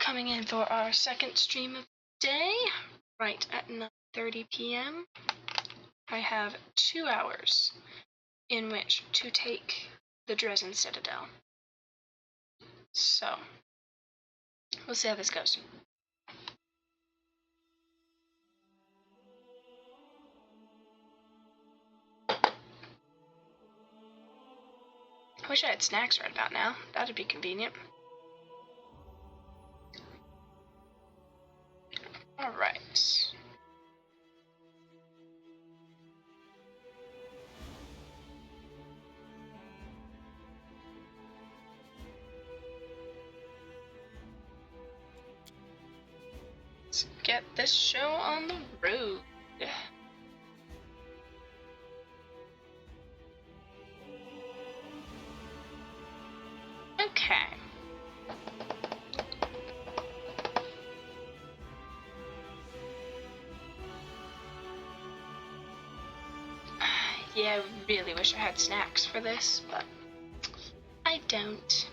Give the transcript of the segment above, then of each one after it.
coming in for our second stream of the day, right at 9:30 p.m. I have 2 hours in which to take the Drezen Citadel. So, we'll see how this goes. I wish I had snacks right about now. That'd be convenient. Alright. Let's get this show on the road. Okay. Yeah, I really wish I had snacks for this, but I don't.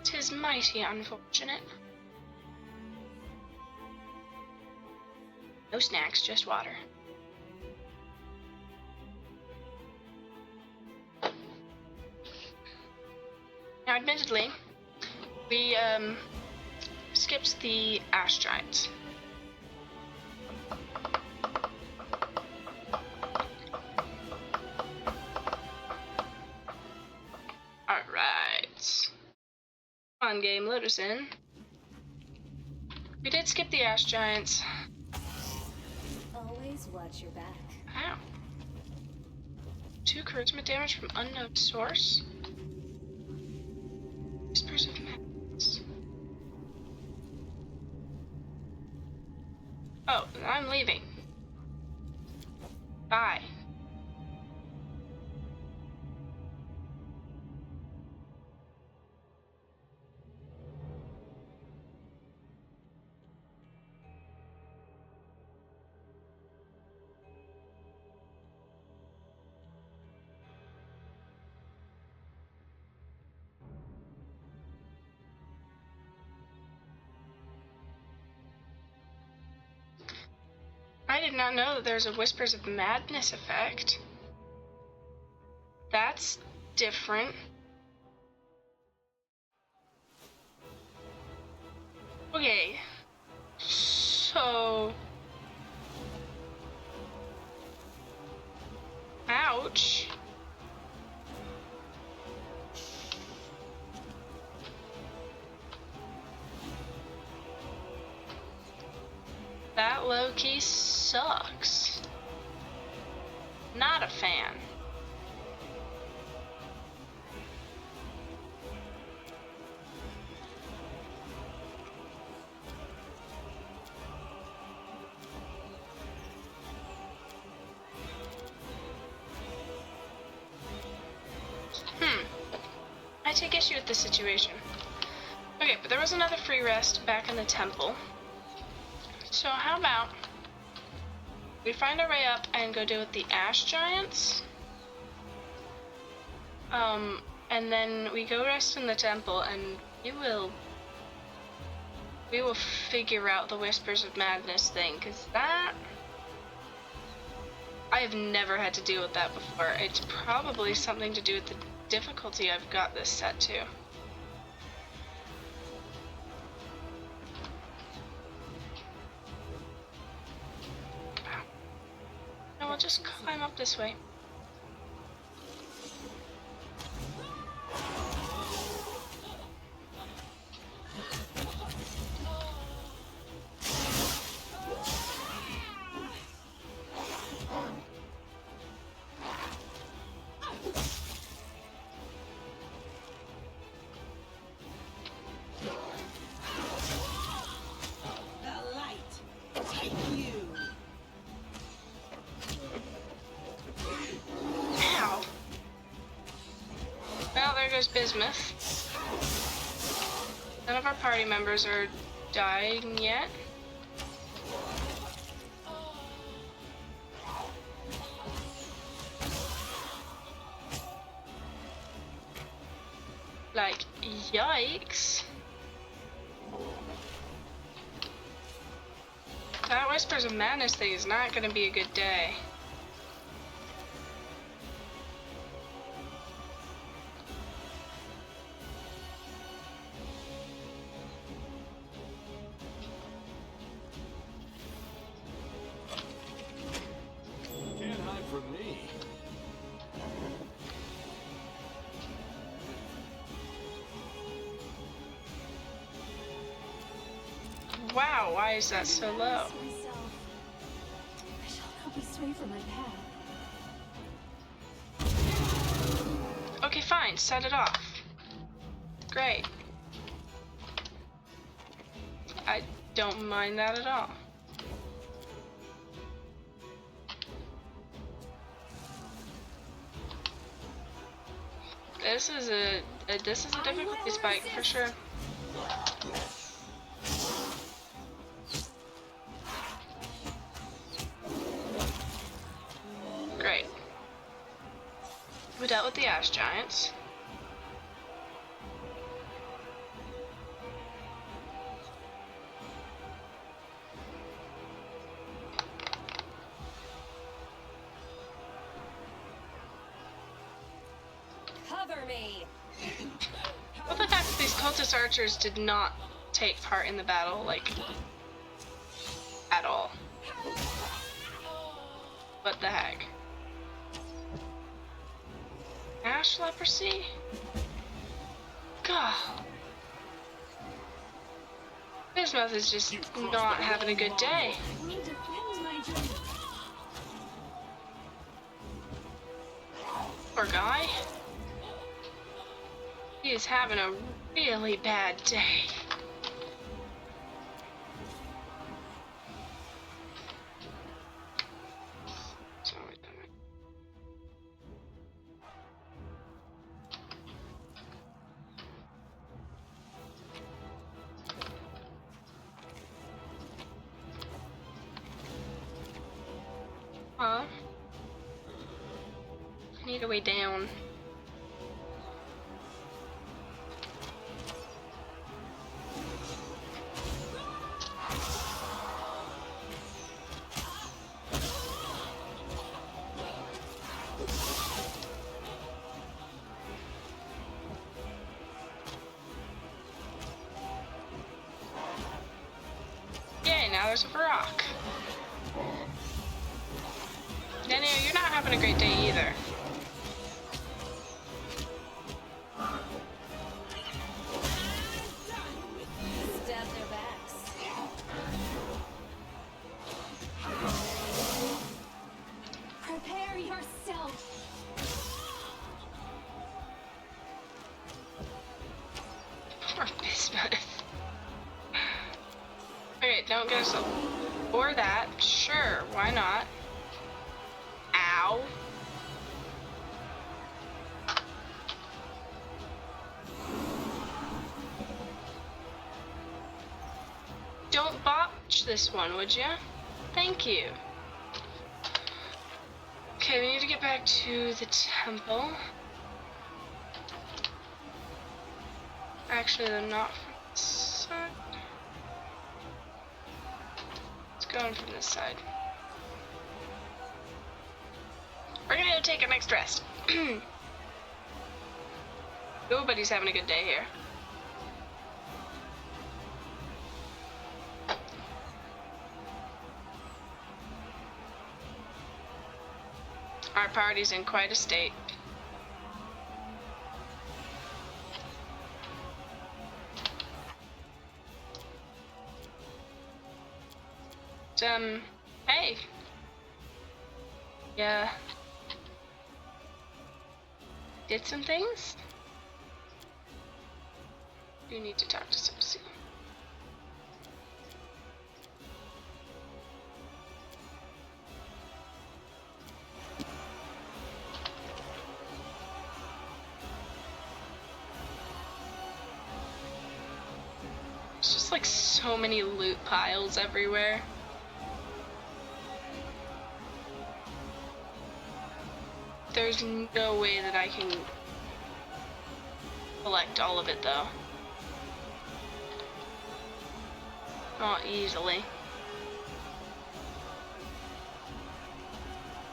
'Tis mighty unfortunate. No snacks, just water. Now, admittedly, we skipped the Ash Giants. Alright. Come on, game, load us in. We did skip the Ash Giants. Always watch your back. Ow. 2 charisma damage from unknown source. Whispers of Madness. Oh, I'm leaving. Bye. I did not know that there's a Whispers of Madness effect. That's different. Okay. So... Ouch. That low-key sucks. Not a fan. I take issue with this situation. Okay, but there was another free rest back in the temple. So how about we find our way up and go deal with the Ash Giants? And then we go rest in the temple and we will figure out the Whispers of Madness thing, because that... I have never had to deal with that before. It's probably something to do with the difficulty I've got this set to. No, we'll just climb up this way. Bismuth. None of our party members are dying yet. Like, yikes. that Whispers of Madness thing is not gonna be a good day. Can't hide from me. Wow, why is that so low? I shall not be swayed from my path. Okay, fine, set it off. Great. I don't mind that at all. This is a difficulty spike for sure. Great. We dealt with the ash giants. Cover me. Well, the fact that these cultist archers did not take part in the battle, like, at all. What the heck? Ash leprosy? God. Bismuth is just not having a good day. I need to cleanse my journey. Poor guy. He is having a really bad day. Huh? I need a way down. Yay, now there's a rock. Daniel, you're not having a great day either. Stab their backs. Prepare yourself. Poor Bismuth. Okay, don't get us or that. Sure, why not? Ow. Don't botch this one, would ya? Thank you. Okay, we need to get back to the temple. Actually, they're not from this side. It's going from this side. We're gonna go take our next rest. Nobody's having a good day here. Our party's in quite a state. Hey. Yeah. Did some things? You need to talk to Sipsy. There's just like so many loot piles everywhere. There's no way that I can collect all of it though. Not easily.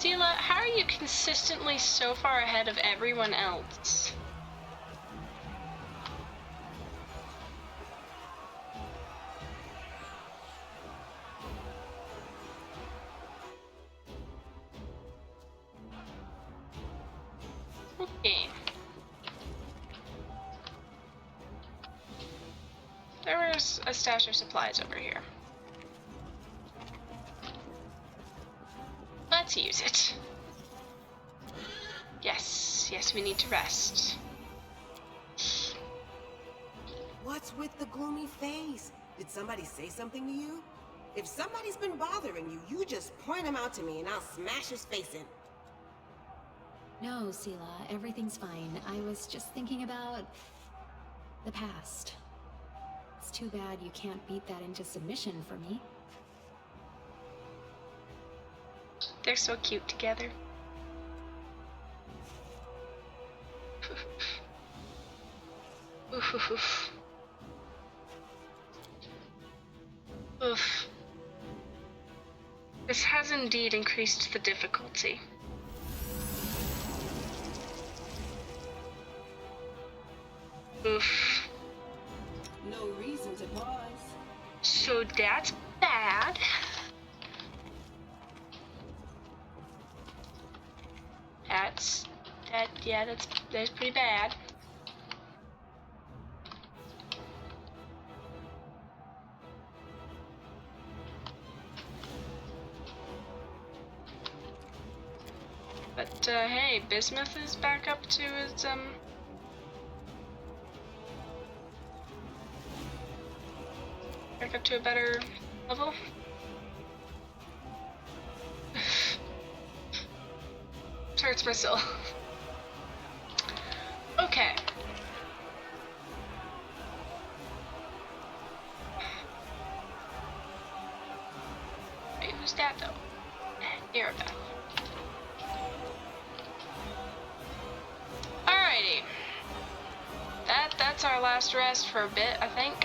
Stila, how are you consistently so far ahead of everyone else? Okay. There was a stash of supplies over here. Let's use it. Yes, we need to rest. What's with the gloomy face? Did somebody say something to you? If somebody's been bothering you, you just point them out to me and I'll smash his face in. No, Sela, everything's fine. I was just thinking about the past. It's too bad you can't beat that into submission for me. They're so cute together. Oof. Oof. This has indeed increased the difficulty. Oof. No reason to pause. So that's bad. That's pretty bad. But hey, Bismuth is back up to his back up to a better level. Hurts my soul. Okay. Wait, who's that though? Arabeth. Alrighty. That's our last rest for a bit, I think.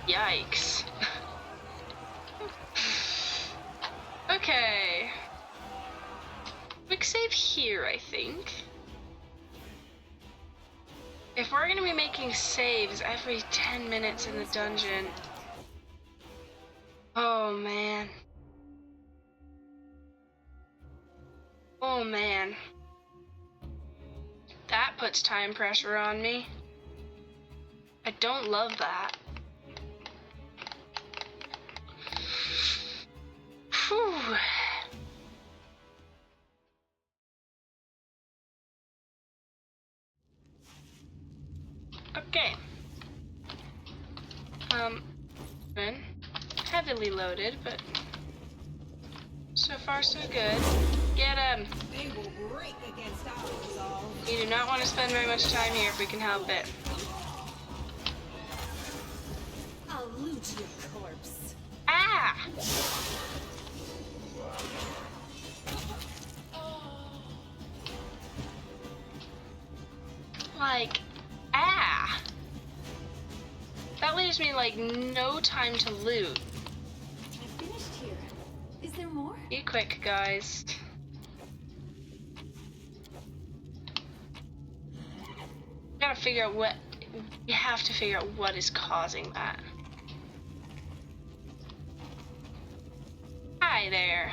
Yikes. Okay. Quick save here, I think. If we're gonna be making saves every 10 minutes in the dungeon. Oh man. Oh man. That puts time pressure on me. I don't love that. Whew. Okay. Been heavily loaded, but so far so good. Get him. They will break against our resolve. You do not want to spend very much time here if we can help it. I'll loot your corpse. Ah! Like, ah! That leaves me, like, no time to loot. I finished here. Is there more? Be quick, guys. Gotta figure out what... You have to figure out what is causing that. Hi there.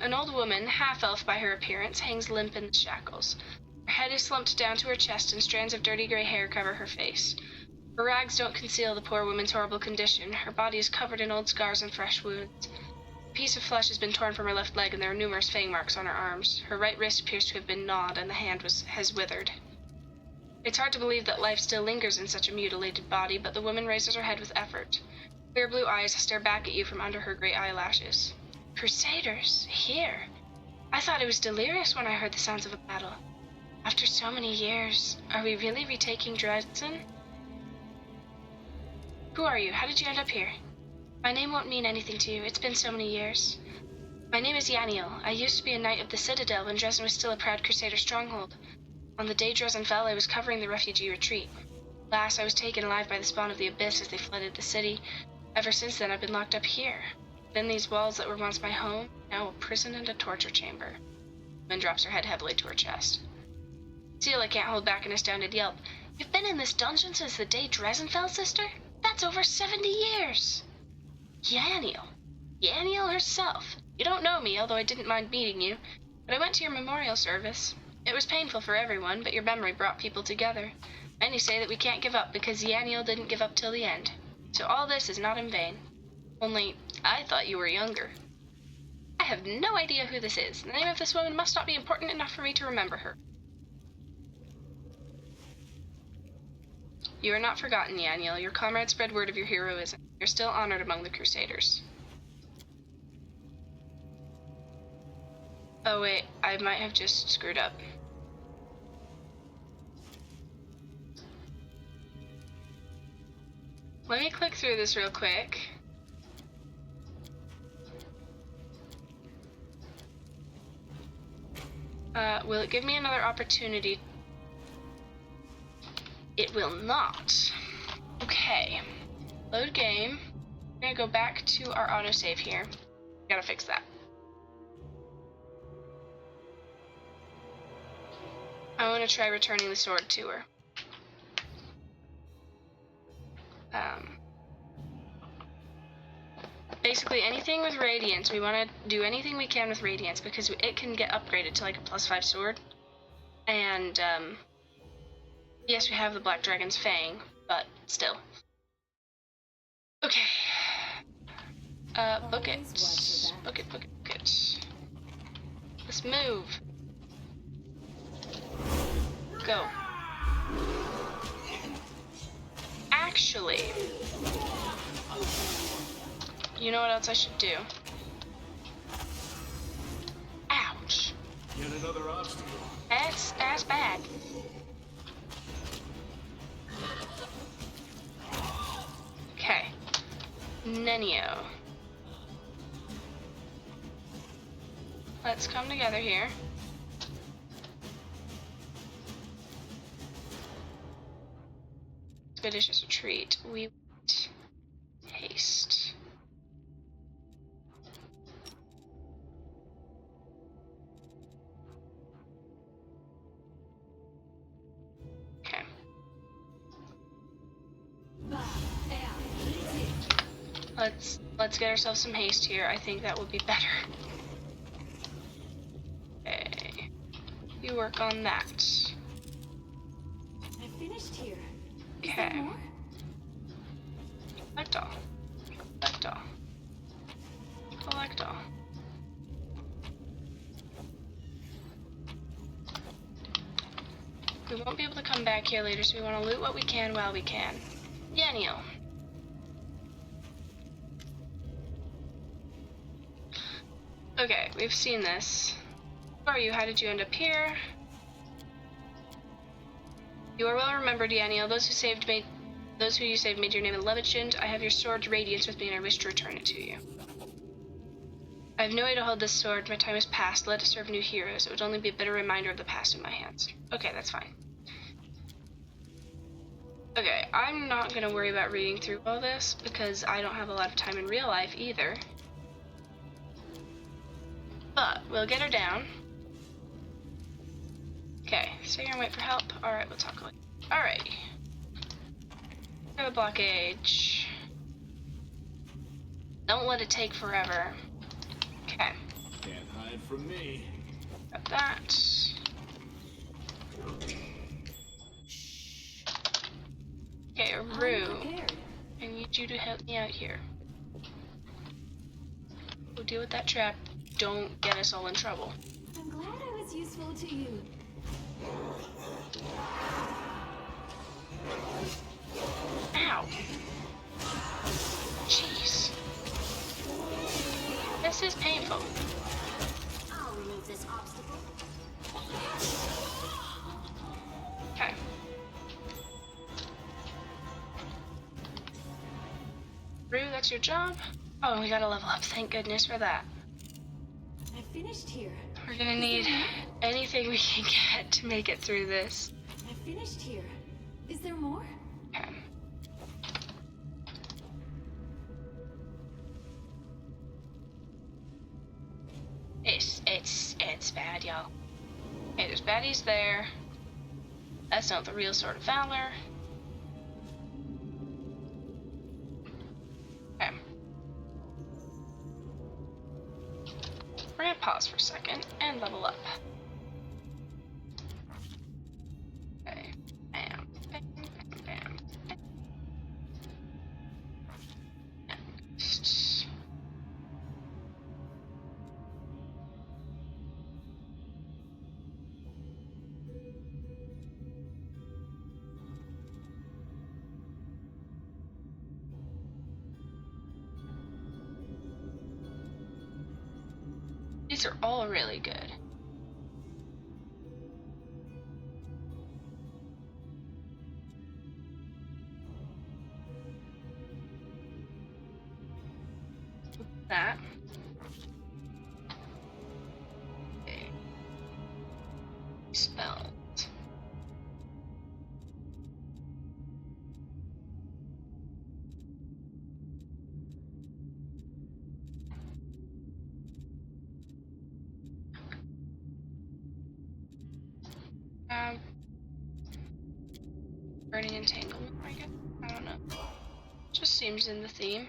An old woman, half-elf by her appearance, hangs limp in the shackles. Her head is slumped down to her chest and strands of dirty gray hair cover her face. Her rags don't conceal the poor woman's horrible condition. Her body is covered in old scars and fresh wounds. A piece of flesh has been torn from her left leg and there are numerous fang marks on her arms. Her right wrist appears to have been gnawed and the hand has withered. It's hard to believe that life still lingers in such a mutilated body, but the woman raises her head with effort. Clear blue eyes stare back at you from under her gray eyelashes. Crusaders? Here? I thought it was delirious when I heard the sounds of a battle. After so many years, are we really retaking Drezen? Who are you? How did you end up here? My name won't mean anything to you. It's been so many years. My name is Yaniel. I used to be a knight of the Citadel when Drezen was still a proud Crusader stronghold. On the day Drezen fell, I was covering the refugee retreat. Last, I was taken alive by the spawn of the Abyss as they flooded the city. Ever since then, I've been locked up here. Within these walls that were once my home, now a prison and a torture chamber. Lynn drops her head heavily to her chest. Seela can't hold back an astounded yelp. You've been in this dungeon since the day Drezen fell, sister? That's over 70 years! Yaniel. Yaniel herself. You don't know me, although I didn't mind meeting you, but I went to your memorial service. It was painful for everyone, but your memory brought people together. Many say that we can't give up because Yaniel didn't give up till the end. So all this is not in vain. Only, I thought you were younger. I have no idea who this is. The name of this woman must not be important enough for me to remember her. You are not forgotten, Yaniel. Your comrades spread word of your heroism. You're still honored among the Crusaders. Oh wait, I might have just screwed up. Let me click through this real quick. Will it give me another opportunity? It will not. Okay. Load game. We're gonna go back to our autosave here. Gotta fix that. I want to try returning the sword to her. Basically anything with Radiance, we want to do anything we can with Radiance because it can get upgraded to like a +5 sword. And yes, we have the Black Dragon's Fang, but still. Okay. Book it. Book it, book it, book it. Let's move. Go. Actually, you know what else I should do? Ouch. Yet another obstacle. That's bad. Okay. Nenio. Let's come together here. Skittish retreat. We want haste. Okay. Let's get ourselves some haste here. I think that would be better. Okay. You work on that. I finished here. Okay. Collect all. Collect all. Collect all. We won't be able to come back here later, so we want to loot what we can while we can. Yaniel. Okay, we've seen this. Who are you? How did you end up here? You are well remembered, Yaniel. Those who you saved made your name a legend. I have your sword Radiance with me, and I wish to return it to you. I have no way to hold this sword. My time has passed. Let us serve new heroes. It would only be a bitter reminder of the past in my hands. Okay, that's fine. Okay, I'm not gonna worry about reading through all this because I don't have a lot of time in real life either. But we'll get her down. Okay, stay here and wait for help. Alright, we'll talk later. Alrighty. We have a blockage. Don't let it take forever. Okay. Can't hide from me. Got that. Okay, Rue. I need you to help me out here. We'll deal with that trap. Don't get us all in trouble. I'm glad I was useful to you. Ow. Jeez. This is painful. I'll remove this obstacle. Okay. Rue, that's your job? Oh, and we gotta level up. Thank goodness for that. I finished here. We're gonna need anything we can get to make it through this. I finished here. Is there more? Okay. It's bad, y'all. Okay, there's baddies there. That's not the real sword of valor. Okay. We're gonna pause for a second and level up. Okay. Bam, bam, bam, bam. Next. These are all really good. That. Okay. Spelled. Burning entanglement, I guess. I don't know. Just seems in the theme.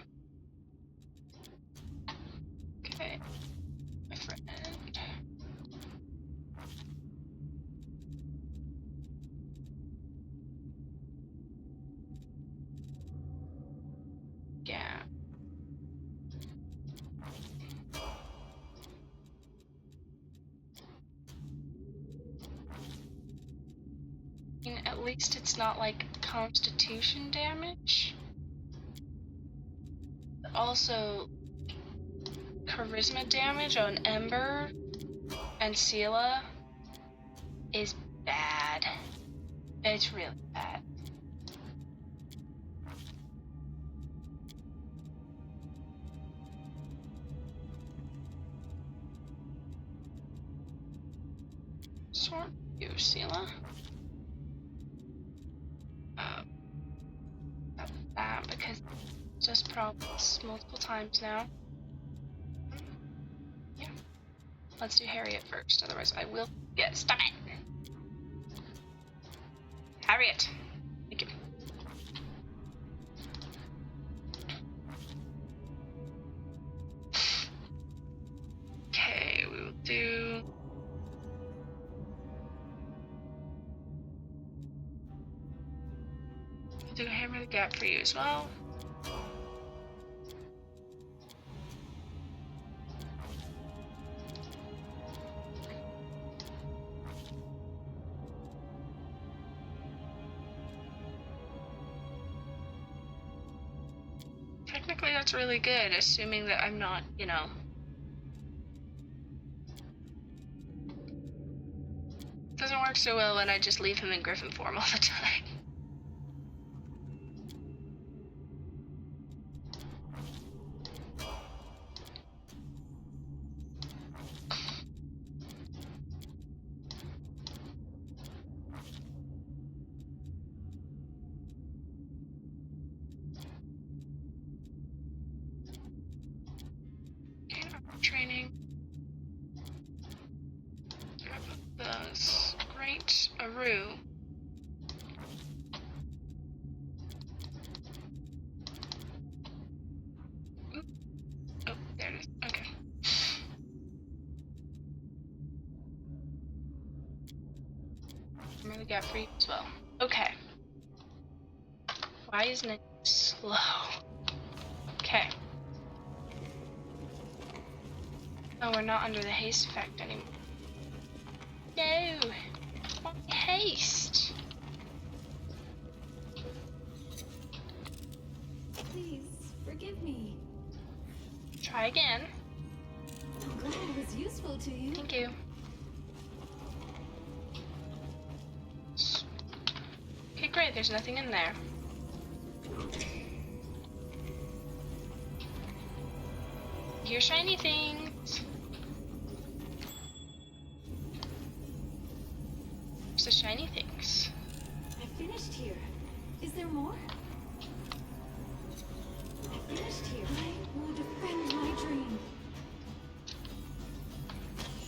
Okay. My friend. Yeah. At least it's not like constitution damage. Also, charisma damage on Ember and Sela is bad. It's really bad. Sort you, Sela. That because it's just problems multiple times now. Yeah. Let's do Harriet first, otherwise I will get. Stop it! Harriet! Thank you. Okay, we will do. Do hammer the gap for you as well. Technically that's really good, assuming that I'm not, you know. Doesn't work so well when I just leave him in Griffin form all the time. Training. The great Aru. Oh, there it is. Okay. I'm really got for you as well. Okay. Why isn't it slow? Okay. Oh, we're not under the haste effect anymore. No! Why haste? Please, forgive hit me. Try again. I'm glad it was useful to you. Thank you. Okay, great. There's nothing in there. Here's shiny things. There's the shiny things. I finished here. Is there more? I finished here. I will defend my dream.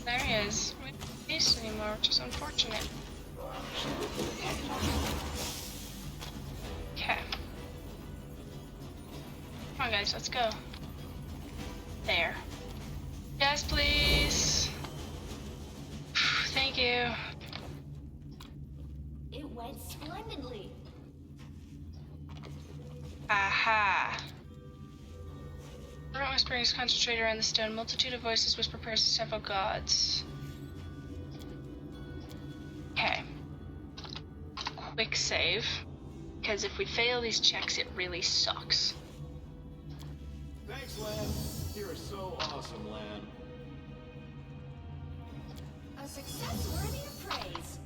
There he is. We don't have space anymore, which is unfortunate. Okay. Come on, guys, let's go. There. Yes, please. Thank you. It went splendidly. Aha. Fervent whispering is concentrated around the stone. Multitude of voices whisper prayers to several gods. Okay. Quick save. Because if we fail these checks, it really sucks. Thanks, Lan. You're so awesome, Lan. A success worthy of praise.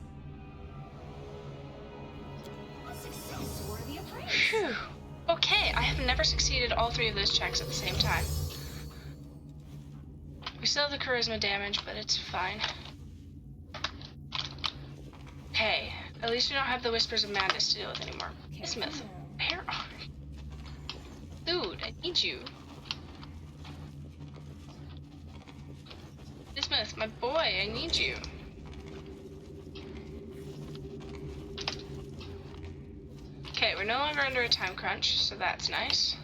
A success worthy of praise. Phew. Okay, I have never succeeded all three of those checks at the same time. We still have the charisma damage, but it's fine. Okay, at least we don't have the Whispers of Madness to deal with anymore. Bismuth, where are you? Dude, I need you. Bismuth, my boy, I need you. Okay, we're no longer under a time crunch, so that's nice.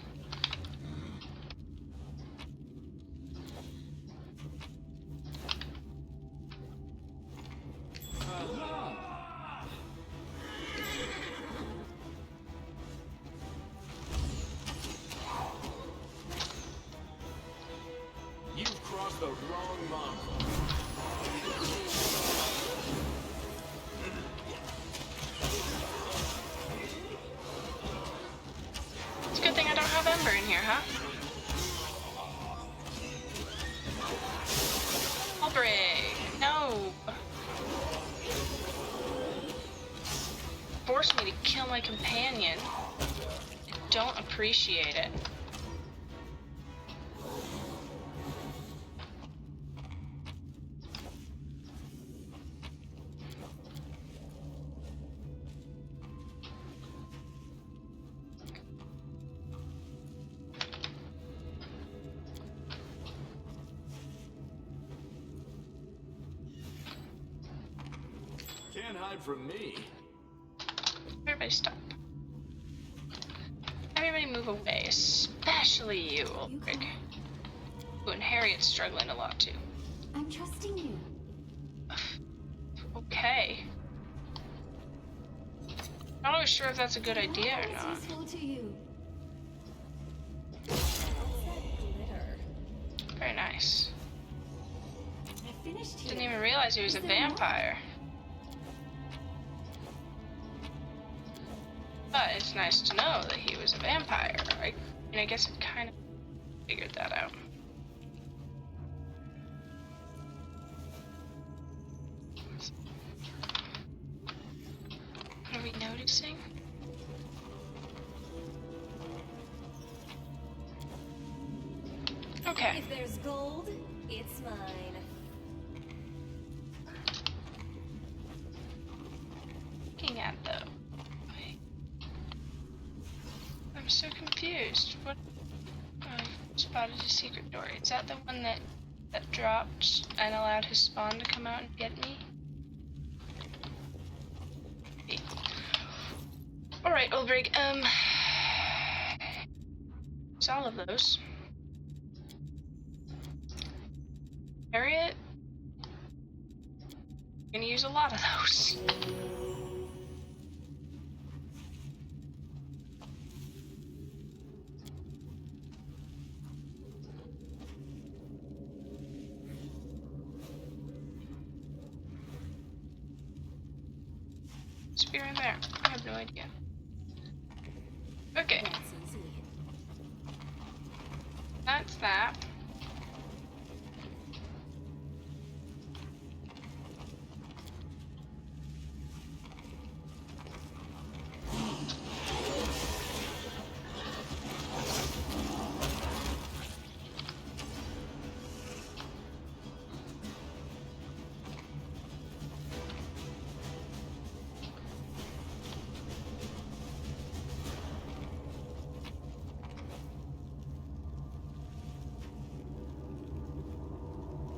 You've crossed the wrong month. It's a good thing I don't have Ember in here, huh? Albrecht, no! Forced me to kill my companion. I don't appreciate it. Can't hide from me. Everybody stop. Everybody move away, especially you, Ulrich. Ooh, and Harriet's struggling a lot too. I'm trusting you. Okay. Not always sure if that's a good idea or not. It's useful to you. Very nice. I finished here. Didn't even realize he was a Is there more? vampire. But it's nice to know that he was a vampire. I mean, I guess I kind of figured that out. What are we noticing? Okay. If there's gold, it's mine. Looking at though. Wait. I'm so confused. What? I spotted a secret door. Is that the one that dropped and allowed his spawn to come out and get me? Wait. All right, Ulrich. It's all of those. Harriet. I'm gonna use a lot of those. Spear in there. I have no idea. Okay. That's easy. That's that.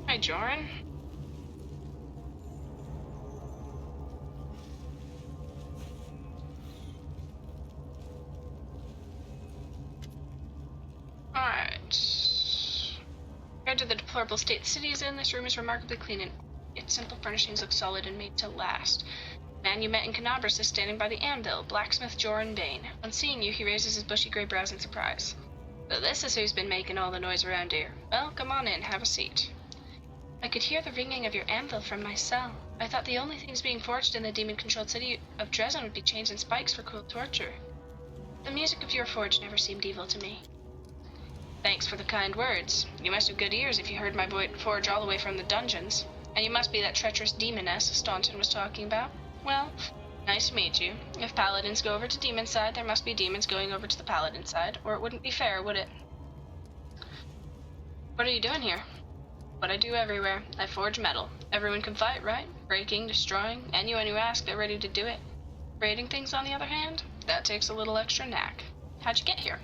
Hi, Joran. Alright. Compared to the deplorable state the city is in, this room is remarkably clean and its simple furnishings look solid and made to last. The man you met in Canabras is standing by the anvil, blacksmith Joran Bane. On seeing you, he raises his bushy gray brows in surprise. So this is who's been making all the noise around here. Well, come on in, have a seat. I could hear the ringing of your anvil from my cell. I thought the only things being forged in the demon-controlled city of Drezen would be chains and spikes for cruel torture. The music of your forge never seemed evil to me. Thanks for the kind words. You must have good ears if you heard my forge all the way from the dungeons. And you must be that treacherous demoness Staunton was talking about. Well, nice to meet you. If paladins go over to demon side, there must be demons going over to the paladin side, or it wouldn't be fair, would it? What are you doing here? What I do everywhere. I forge metal. Everyone can fight, right? Breaking, destroying. Anyone who asks, they're ready to do it. Creating things, on the other hand, that takes a little extra knack. How'd you get here?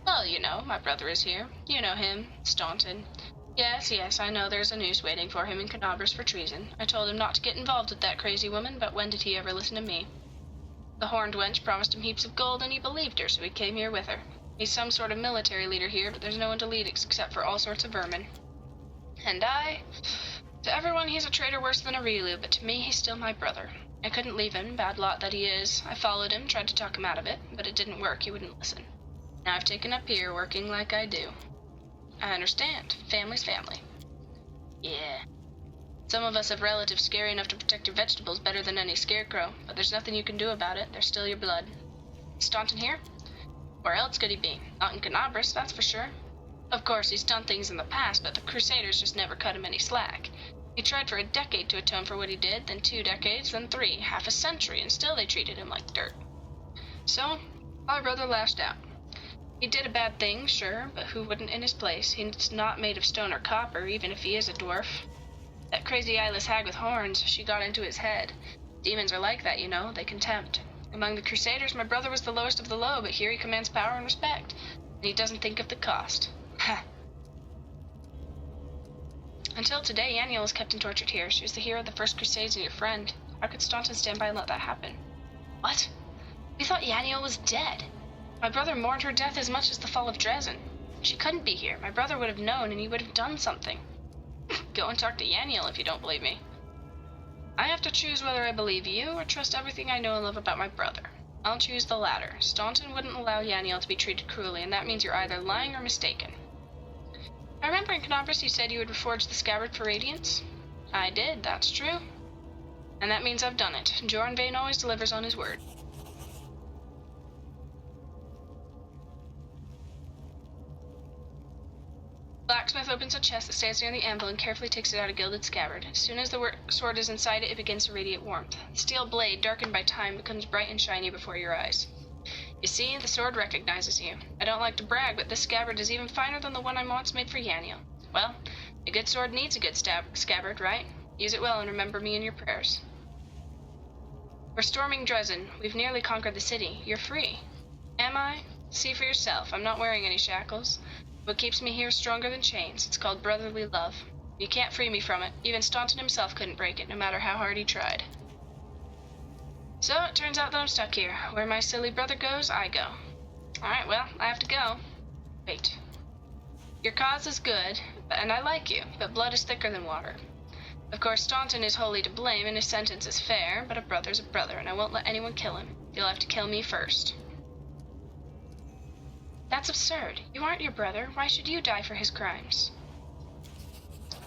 Well, you know, my brother is here. You know him, Staunton. Yes, I know there's a noose waiting for him in Canabras for treason. I told him not to get involved with that crazy woman, but when did he ever listen to me? The horned wench promised him heaps of gold, and he believed her, so he came here with her. He's some sort of military leader here, but there's no one to lead except for all sorts of vermin. And to everyone he's a traitor worse than a Riolu, but to me he's still my brother. I couldn't leave him, bad lot that he is. I followed him, tried to talk him out of it, but it didn't work, he wouldn't listen. Now I've taken up here, working like I do. I understand. Family's family. Yeah. Some of us have relatives scary enough to protect your vegetables better than any scarecrow, but there's nothing you can do about it. They're still your blood. Is Staunton here? Where else could he be? Not in Canabras, that's for sure. Of course, he's done things in the past, but the Crusaders just never cut him any slack. He tried for a decade to atone for what he did, then 2 decades, then 3, half a century, and still they treated him like dirt. So, my brother lashed out. He did a bad thing, sure, but who wouldn't in his place? He's not made of stone or copper, even if he is a dwarf. That crazy eyeless hag with horns, she got into his head. Demons are like that, you know, they can tempt. Among the Crusaders, my brother was the lowest of the low, but here he commands power and respect. And he doesn't think of the cost. Ha! Until today, Yaniel was kept and tortured here. She was the hero of the First Crusades and your friend. How could Staunton stand by and let that happen? What? We thought Yaniel was dead. My brother mourned her death as much as the fall of Drezen. She couldn't be here. My brother would have known, and he would have done something. Go and talk to Yaniel if you don't believe me. I have to choose whether I believe you or trust everything I know and love about my brother. I'll choose the latter. Staunton wouldn't allow Yaniel to be treated cruelly, and that means you're either lying or mistaken. I remember in Canabras you said you would reforge the scabbard for Radiance. I did, that's true. And that means I've done it. Joran Bane always delivers on his word. Blacksmith opens a chest that stands near the anvil and carefully takes it out a gilded scabbard. As soon as the sword is inside it, it begins to radiate warmth. The steel blade, darkened by time, becomes bright and shiny before your eyes. You see, the sword recognizes you. I don't like to brag, but this scabbard is even finer than the one I once made for Yaniel. Well, a good sword needs a good scabbard, right? Use it well and remember me in your prayers. We're storming Drezen. We've nearly conquered the city. You're free. Am I? See for yourself. I'm not wearing any shackles. What keeps me here is stronger than chains. It's called brotherly love. You can't free me from it. Even Staunton himself couldn't break it, no matter how hard he tried. So, it turns out that I'm stuck here. Where my silly brother goes, I go. Alright, well, I have to go. Wait. Your cause is good, and I like you, but blood is thicker than water. Of course, Staunton is wholly to blame, and his sentence is fair, but a brother's a brother, and I won't let anyone kill him. You'll have to kill me first. That's absurd. You aren't your brother. Why should you die for his crimes?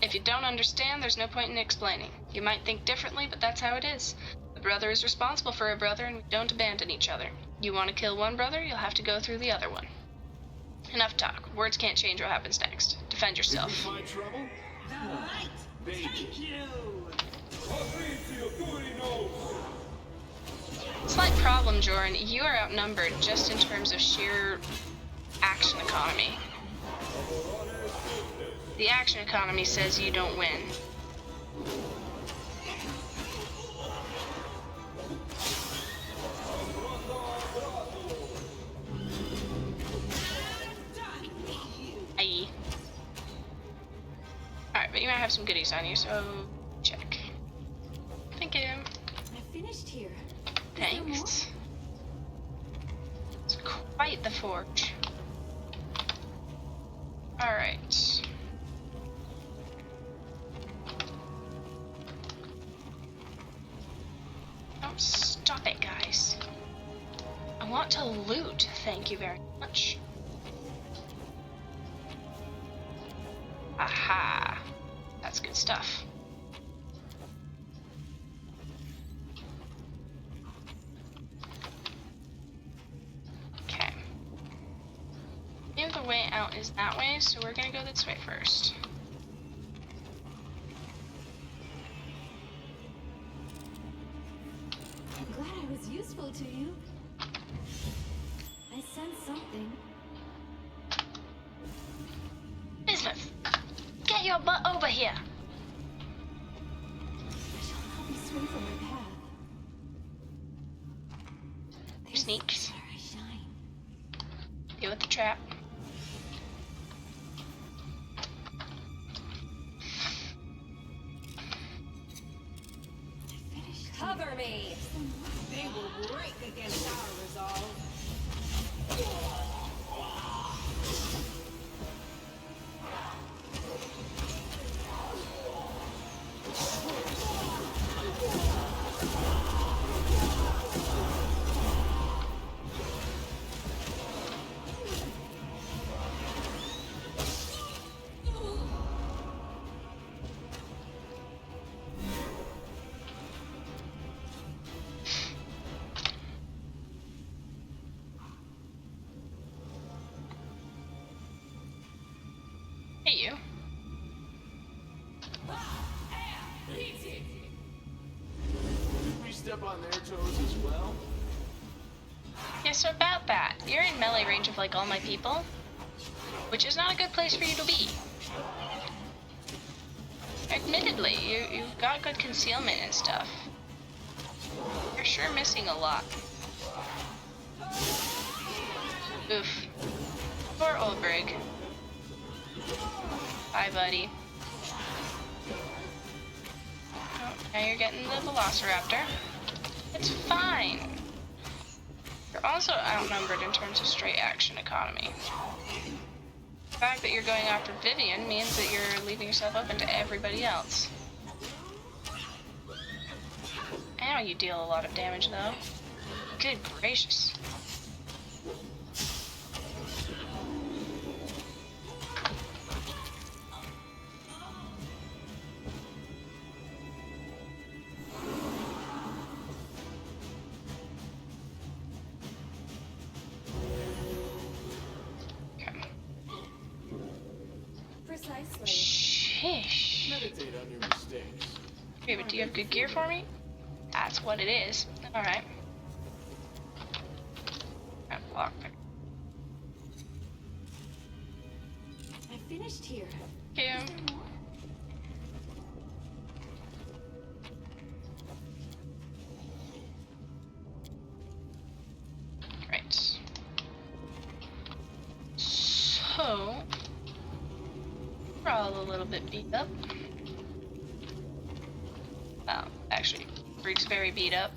If you don't understand, there's no point in explaining. You might think differently, but that's how it is. A brother is responsible for a brother, and we don't abandon each other. You want to kill one brother, you'll have to go through the other one. Enough talk. Words can't change what happens next. Defend Did you yourself. find trouble? Right. Baby. Thank you. Slight problem, Jordan. You are outnumbered just in terms of sheer action economy. The action economy says you don't win. Aye. Alright, but you might have some goodies on you, so check. Thank you. I finished here. Thanks. It's quite the forge. Alright. Oh, stop it, guys. I want to loot, thank you very much. Aha. That's good stuff. Okay. Maybe the way out is that way, so we're gonna go this way first. I'm glad I was useful to you. I sensed something. Bismuth! Get your butt over here! I shall help you swing from my path. There's Sneaks. where I shine. Deal with the trap. I finished here. Cover me. They will break against our resolve. Hey, you. Did we step on their toes as well? Yeah, so about that, you're in melee range of like all my people, which is not a good place for you to be. Admittedly, you've got good concealment and stuff. You're sure missing a lot. Oof. Poor old Brig. Bye, buddy. Oh, now you're getting the Velociraptor. It's fine. You're also outnumbered in terms of straight action economy. The fact that you're going after Vivian means that you're leaving yourself open to everybody else. I know you deal a lot of damage, though. Good gracious. Precisely. Sheesh. Meditate on your mistakes. Okay, but do you have good gear for me? That's what it is. Alright. Lockpick. I finished here. Thank you. Is there more? Right. So, we're all a little bit beat up. Well, actually, Brig's very beat up.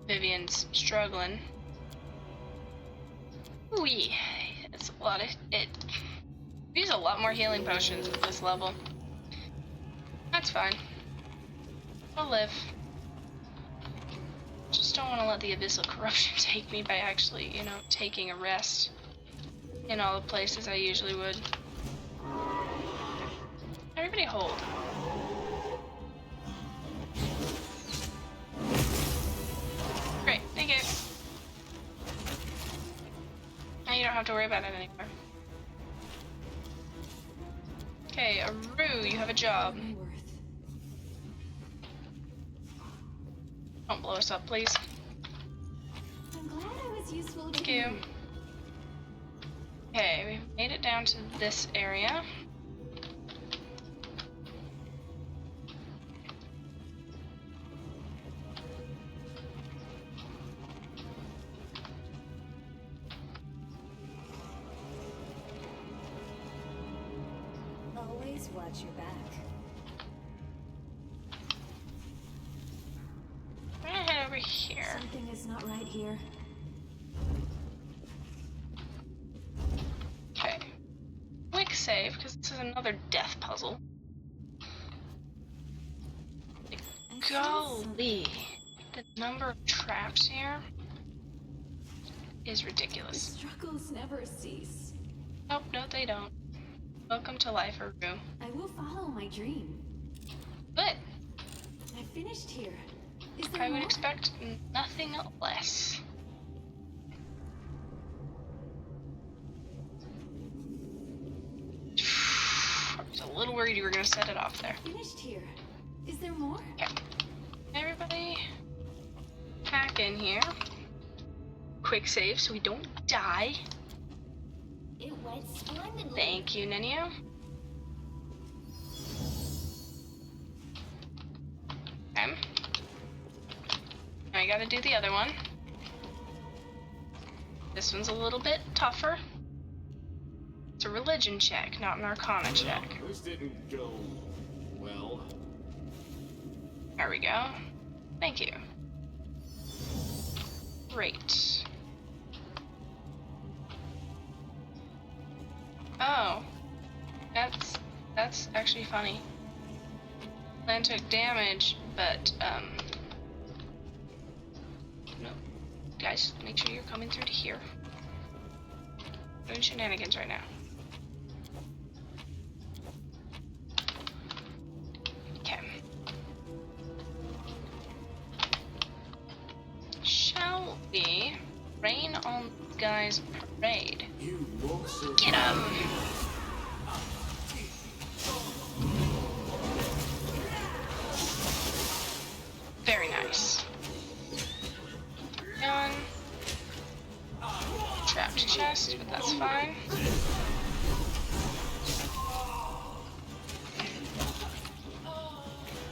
Vivian's struggling. Ooh, it's a lot of it. We use a lot more healing potions at this level. That's fine. I'll live. Just don't want to let the abyssal corruption take me by actually, you know, taking a rest in all the places I usually would. Everybody hold. Great, thank you. Now you don't have to worry about it anymore. Okay, Aru, you have a job. My worth. Don't blow us up, please. I'm glad I was useful to Thank you. Okay, we've made it down to this area. Always watch your back. I'm gonna head over here. Something is not right here. Okay. Quick save, because this is another death puzzle. Golly. The number of traps here is The ridiculous. struggles never cease. Nope, no they don't. Welcome to life, Aru. I will follow my dream. But I finished here. Is there I would more? expect nothing less. I was a little worried you were gonna set it off there. Finished here. Is there more? Okay. Everybody pack in here. Quick save so we don't die. It went splendidly. Thank you, Nenio. Okay. Now I gotta do the other one. This one's a little bit tougher. It's a religion check, not an arcana check. This didn't go well. There we go. Thank you. Great. Oh. That's actually funny. Plan took damage, but no. Guys, make sure you're coming through to here. Doing shenanigans right now. Okay. Shall we rain on the guy's parade? You won't survive. Get him! Very nice. Done. Trapped chest, but that's fine. Oh,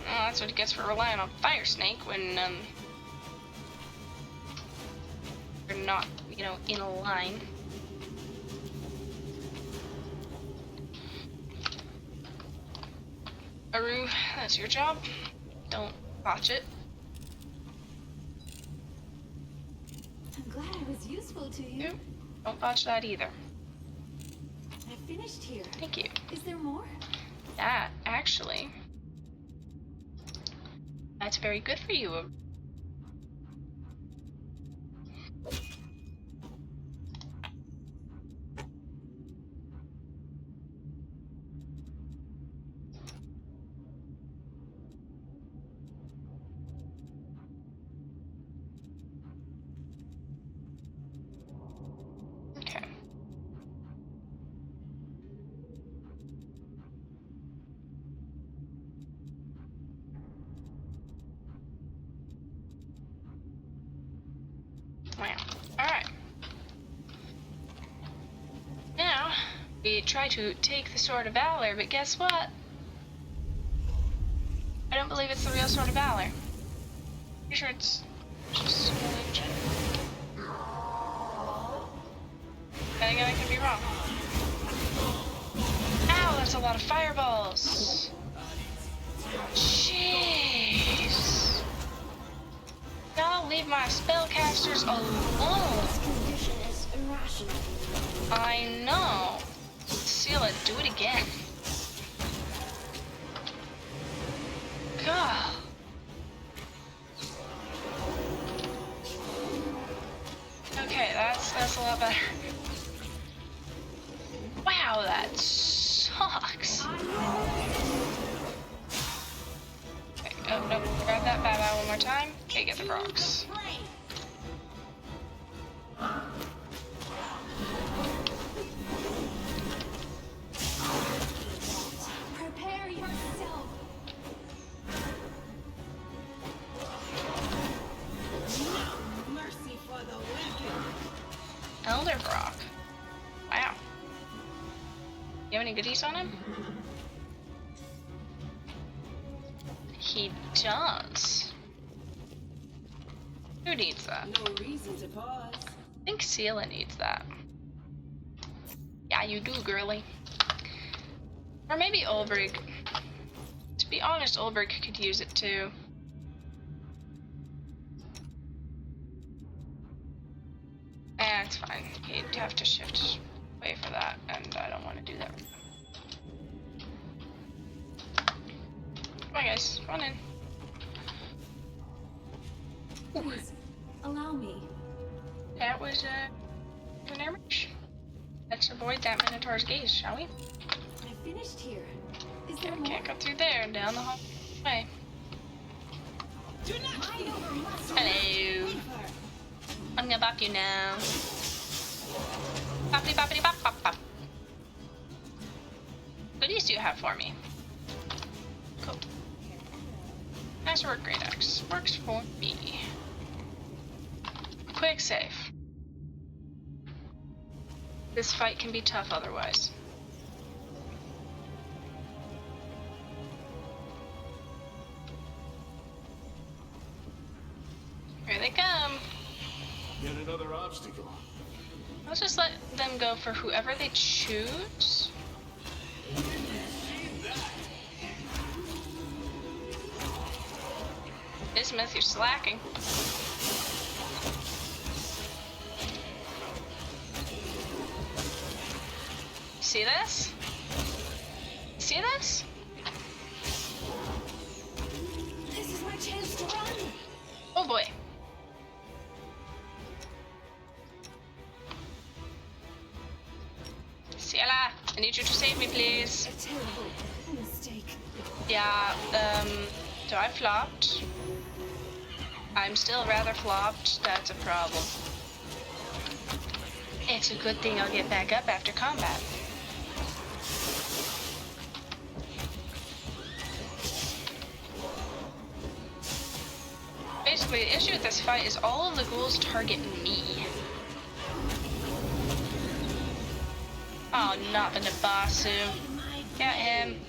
that's what he gets for relying on Fire Snake when you're not, you know, in a line. Aru, that's your job. Don't botch it. I'm glad I was useful to you. Yep. Don't botch that either. I finished here. Thank you. Is there more? That, actually, that's very good for you. Okay. Wow. Alright. Now, we try to take the Sword of Valor, but guess what? I don't believe it's the real Sword of Valor. Pretty sure it's just an illusion. Then again, I could be wrong. Ow, that's a lot of fireballs. Jeez. Y'all leave my spellcasters alone. This condition is irrational. I know. Scylla, do it again. God. Okay, that's a lot better. Wow, that sucks. Okay, oh no, grab that baba one more time. Okay, get the rocks. another Brock. Wow. You have any goodies on him? He does. Who needs that? No reason to pause. I think Sela needs that. Yeah, you do, girly. Or maybe Ulbrich. To be honest, Ulbrich could use it too. It's fine. He'd have to shift away for that, and I don't want to do that. Come on, guys. Run in. Please, allow me. That was, an ambush. Let's avoid that Minotaur's gaze, shall we? I finished here. Is there Yeah, we more? can't go through there. Down the hallway. Hello. I'm gonna bop you now. Boppity boppity bop bop bop. Goodies do you have for me? Cool. Nice work, Great Axe. Works for me. Quick save. This fight can be tough otherwise. Here they come. Yet another obstacle. Let's just let them go for whoever they choose. Bismuth, you're slacking. See this? See this? This is my chance to run. Oh boy. Ciela, I need you to save me, please. A terrible mistake. Yeah, so I flopped. I'm still rather flopped. That's a problem. It's a good thing I'll get back up after combat. Basically, the issue with this fight is all of the ghouls target me. Oh, not the Nabasu. Get him.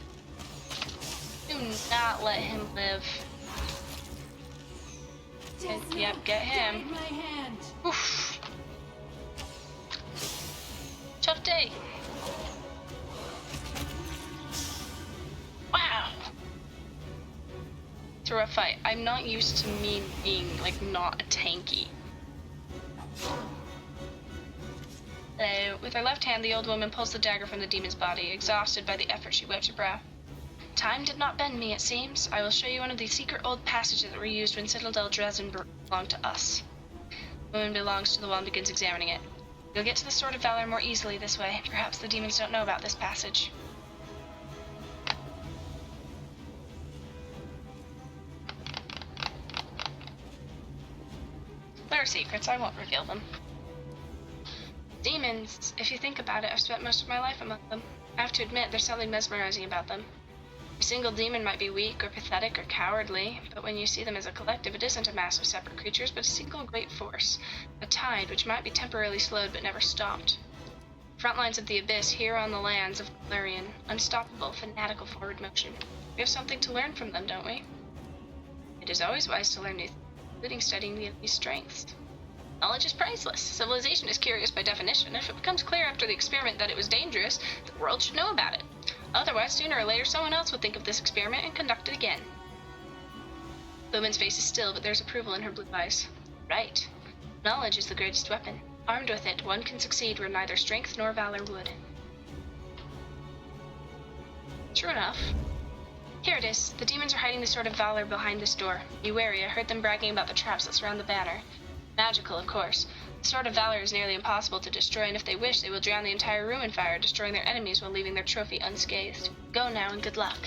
Do not let him live. Yep, get him. My hand. Oof. Tough day. Wow. It's a rough fight. I'm not used to me being, like, not a tanky. With her left hand, the old woman pulls the dagger from the demon's body. Exhausted by the effort, she wipes her brow. Time did not bend me, it seems. I will show you one of the secret old passages that were used when Citadel Drezen belonged to us. The woman belongs to the wall and begins examining it. You'll get to the Sword of Valor more easily this way. Perhaps the demons don't know about this passage. There are secrets, I won't reveal them. Demons, if you think about it, I've spent most of my life among them. I have to admit, there's something mesmerizing about them. A single demon might be weak or pathetic or cowardly, but when you see them as a collective, it isn't a mass of separate creatures, but a single great force. A tide which might be temporarily slowed but never stopped. Front lines of the abyss here on the lands of Galarian. Unstoppable, fanatical forward motion. We have something to learn from them, don't we? It is always wise to learn new things, including studying the enemy's strengths. Knowledge is priceless. Civilization is curious by definition. If it becomes clear after the experiment that it was dangerous, the world should know about it. Otherwise, sooner or later, someone else would think of this experiment and conduct it again. The woman's face is still, but there's approval in her blue eyes. Right. Knowledge is the greatest weapon. Armed with it, one can succeed where neither strength nor valor would. True enough. Here it is. The demons are hiding the Sword of Valor behind this door. Be wary, I heard them bragging about the traps that surround the banner. Magical, of course. The Sword of Valor is nearly impossible to destroy, and if they wish, they will drown the entire room in fire, destroying their enemies while leaving their trophy unscathed. Go now, and good luck.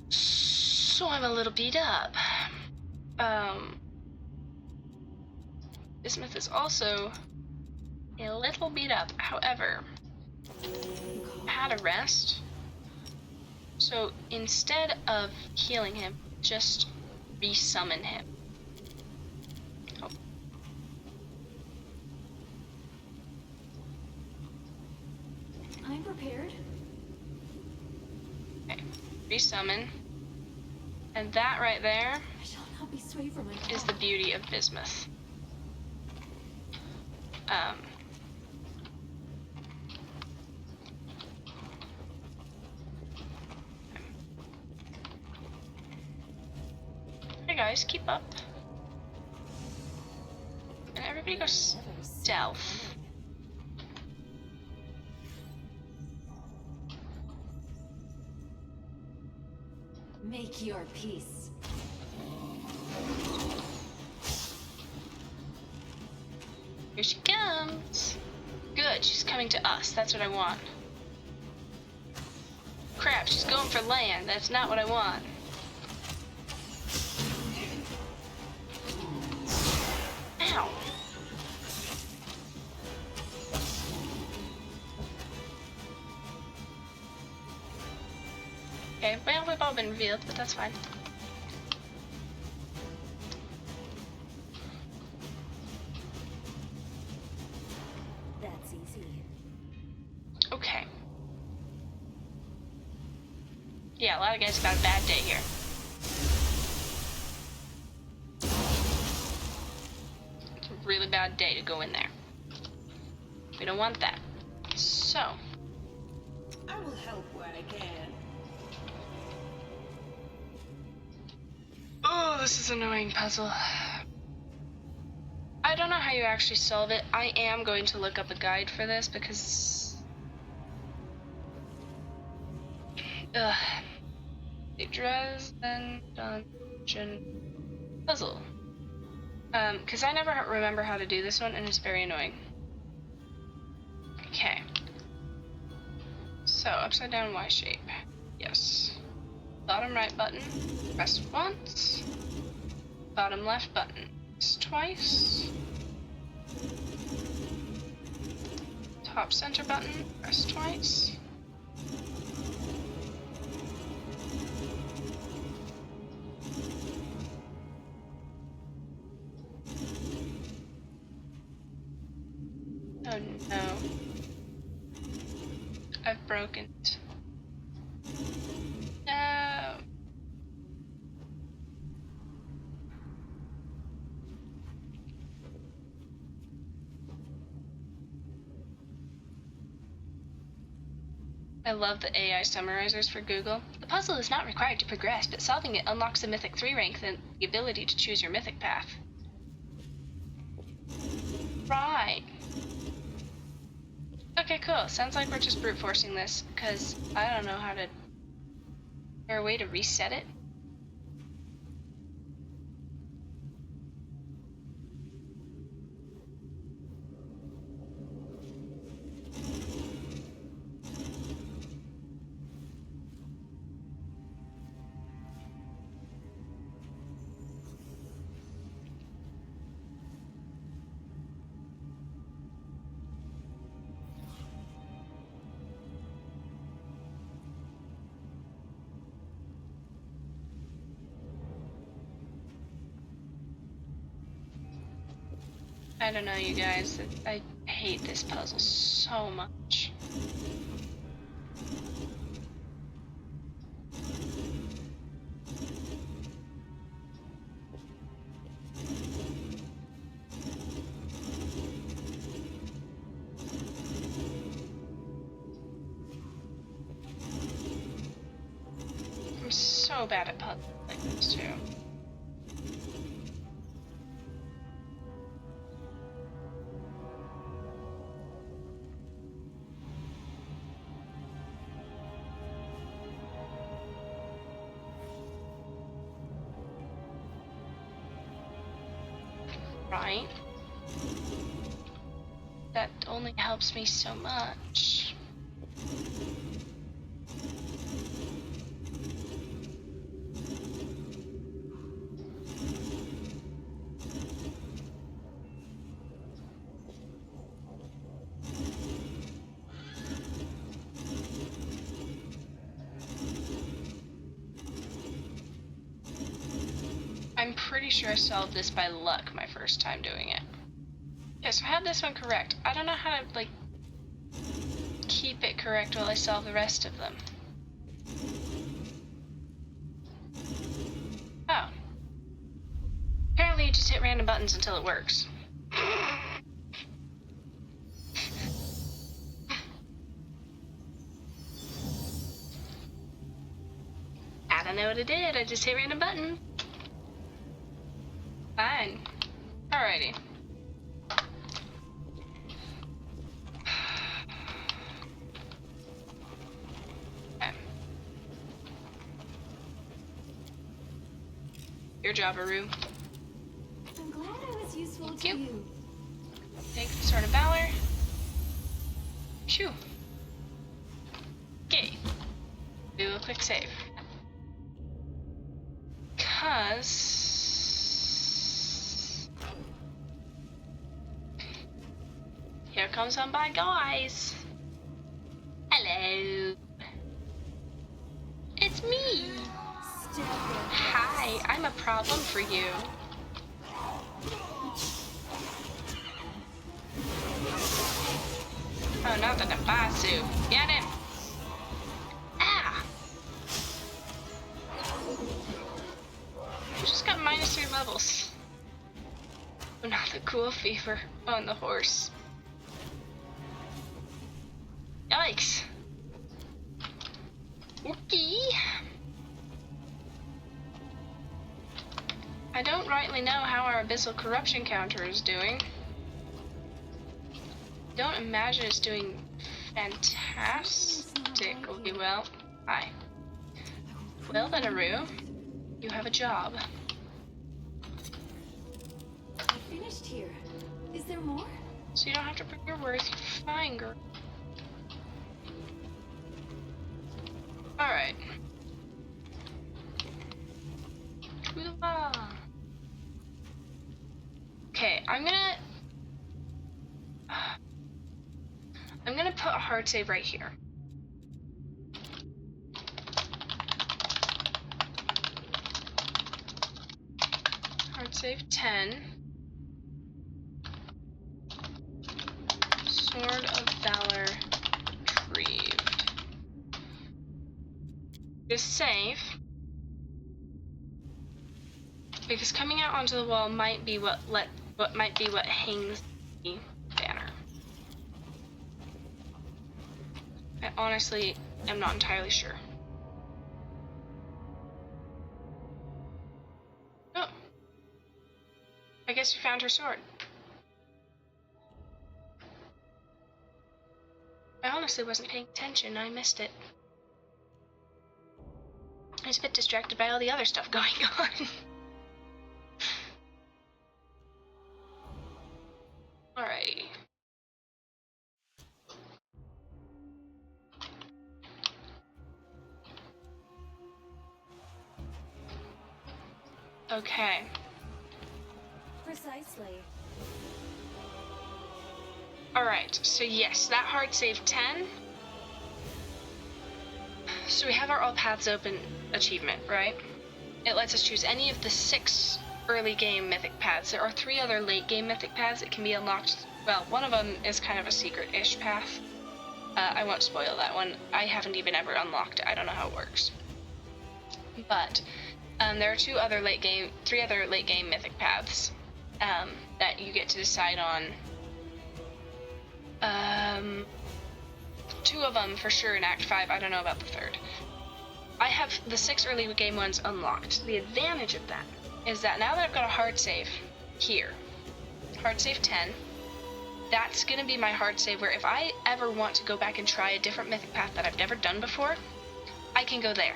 So I'm a little beat up. Bismuth is also a little beat up. However, had a rest. So instead of healing him, just resummon him. Oh. I'm prepared. Okay, resummon. And that right there I shall not be swayed from my is the beauty of bismuth. Hey guys, keep up. And everybody go stealth. Make your peace. Here she comes. Good, she's coming to us. That's what I want. Crap, she's going for land. That's not what I want. Ow. Okay, well, we've all been revealed, but that's fine. That's easy. Okay. Yeah, a lot of guys have got a bad day here. It's a really bad day to go in there. We don't want that. So. I will help where I can. Oh, this is an annoying puzzle. I don't know how you actually solve it. I am going to look up a guide for this because... Ugh. The Drezen Dungeon puzzle. Because I never remember how to do this one and it's very annoying. Okay. So, upside down Y shape. Yes. Bottom right button, press once. Bottom left button, press twice. Top center button, press twice. Oh no. I've broken it. No. I love the AI summarizers for Google. The puzzle is not required to progress, but solving it unlocks a Mythic 3 rank and the ability to choose your Mythic Path. Right. Okay, cool. Sounds like we're just brute forcing this, because I don't know how to... Is there a way to reset it? I don't know, you guys. I hate this puzzle so much. I'm so bad at puzzles like this too. Right? That only helps me so much. I'm pretty sure I solved this by luck my first time doing it. Yeah, so I had this one correct. I don't know how to, like, keep it correct while I solve the rest of them. Oh. Apparently you just hit random buttons until it works. I don't know what I did, I just hit random button. Fine. Alrighty. Okay. Your job, Aru. I'm glad I was useful Thank to you. you. Take the Sword of Valor. Shoo. Okay. Do a quick save. Here comes some bad guys. Hello. It's me. Hi, I'm a problem for you. Oh, not the Nabasu. Get him. Ah. I just got -3 levels. Oh, not the cool fever on the horse. Yikes. Okay. I don't rightly know how our abyssal corruption counter is doing. Don't imagine it's doing fantastically well. Hi. Well then, Aru, you have a job. I finished here. Is there more? So you don't have to bring your worth. You're fine, girl. Alright. Okay, I'm gonna put a hard save right here. Hard save 10. Sword of Valor retrieved. Just save. Because coming out onto the wall might be what hangs the banner. I honestly am not entirely sure. Oh. I guess we found her sword. I honestly wasn't paying attention. I missed it. I was a bit distracted by all the other stuff going on. Alrighty. Okay. Precisely. Alright, so yes, that hard save 10. So we have our All Paths Open achievement, right? It lets us choose any of the 6 early game Mythic Paths. There are 3 other late game Mythic Paths that can be unlocked. Well, one of them is kind of a secret-ish path. I won't spoil that one. I haven't even ever unlocked it. I don't know how it works. But there are 3 other late game Mythic Paths that you get to decide on. 2 of them for sure in Act 5. I don't know about the 3rd. I have the 6 early game ones unlocked. The advantage of that is that now that I've got a hard save here, hard save 10, that's going to be my hard save where if I ever want to go back and try a different Mythic Path that I've never done before, I can go there.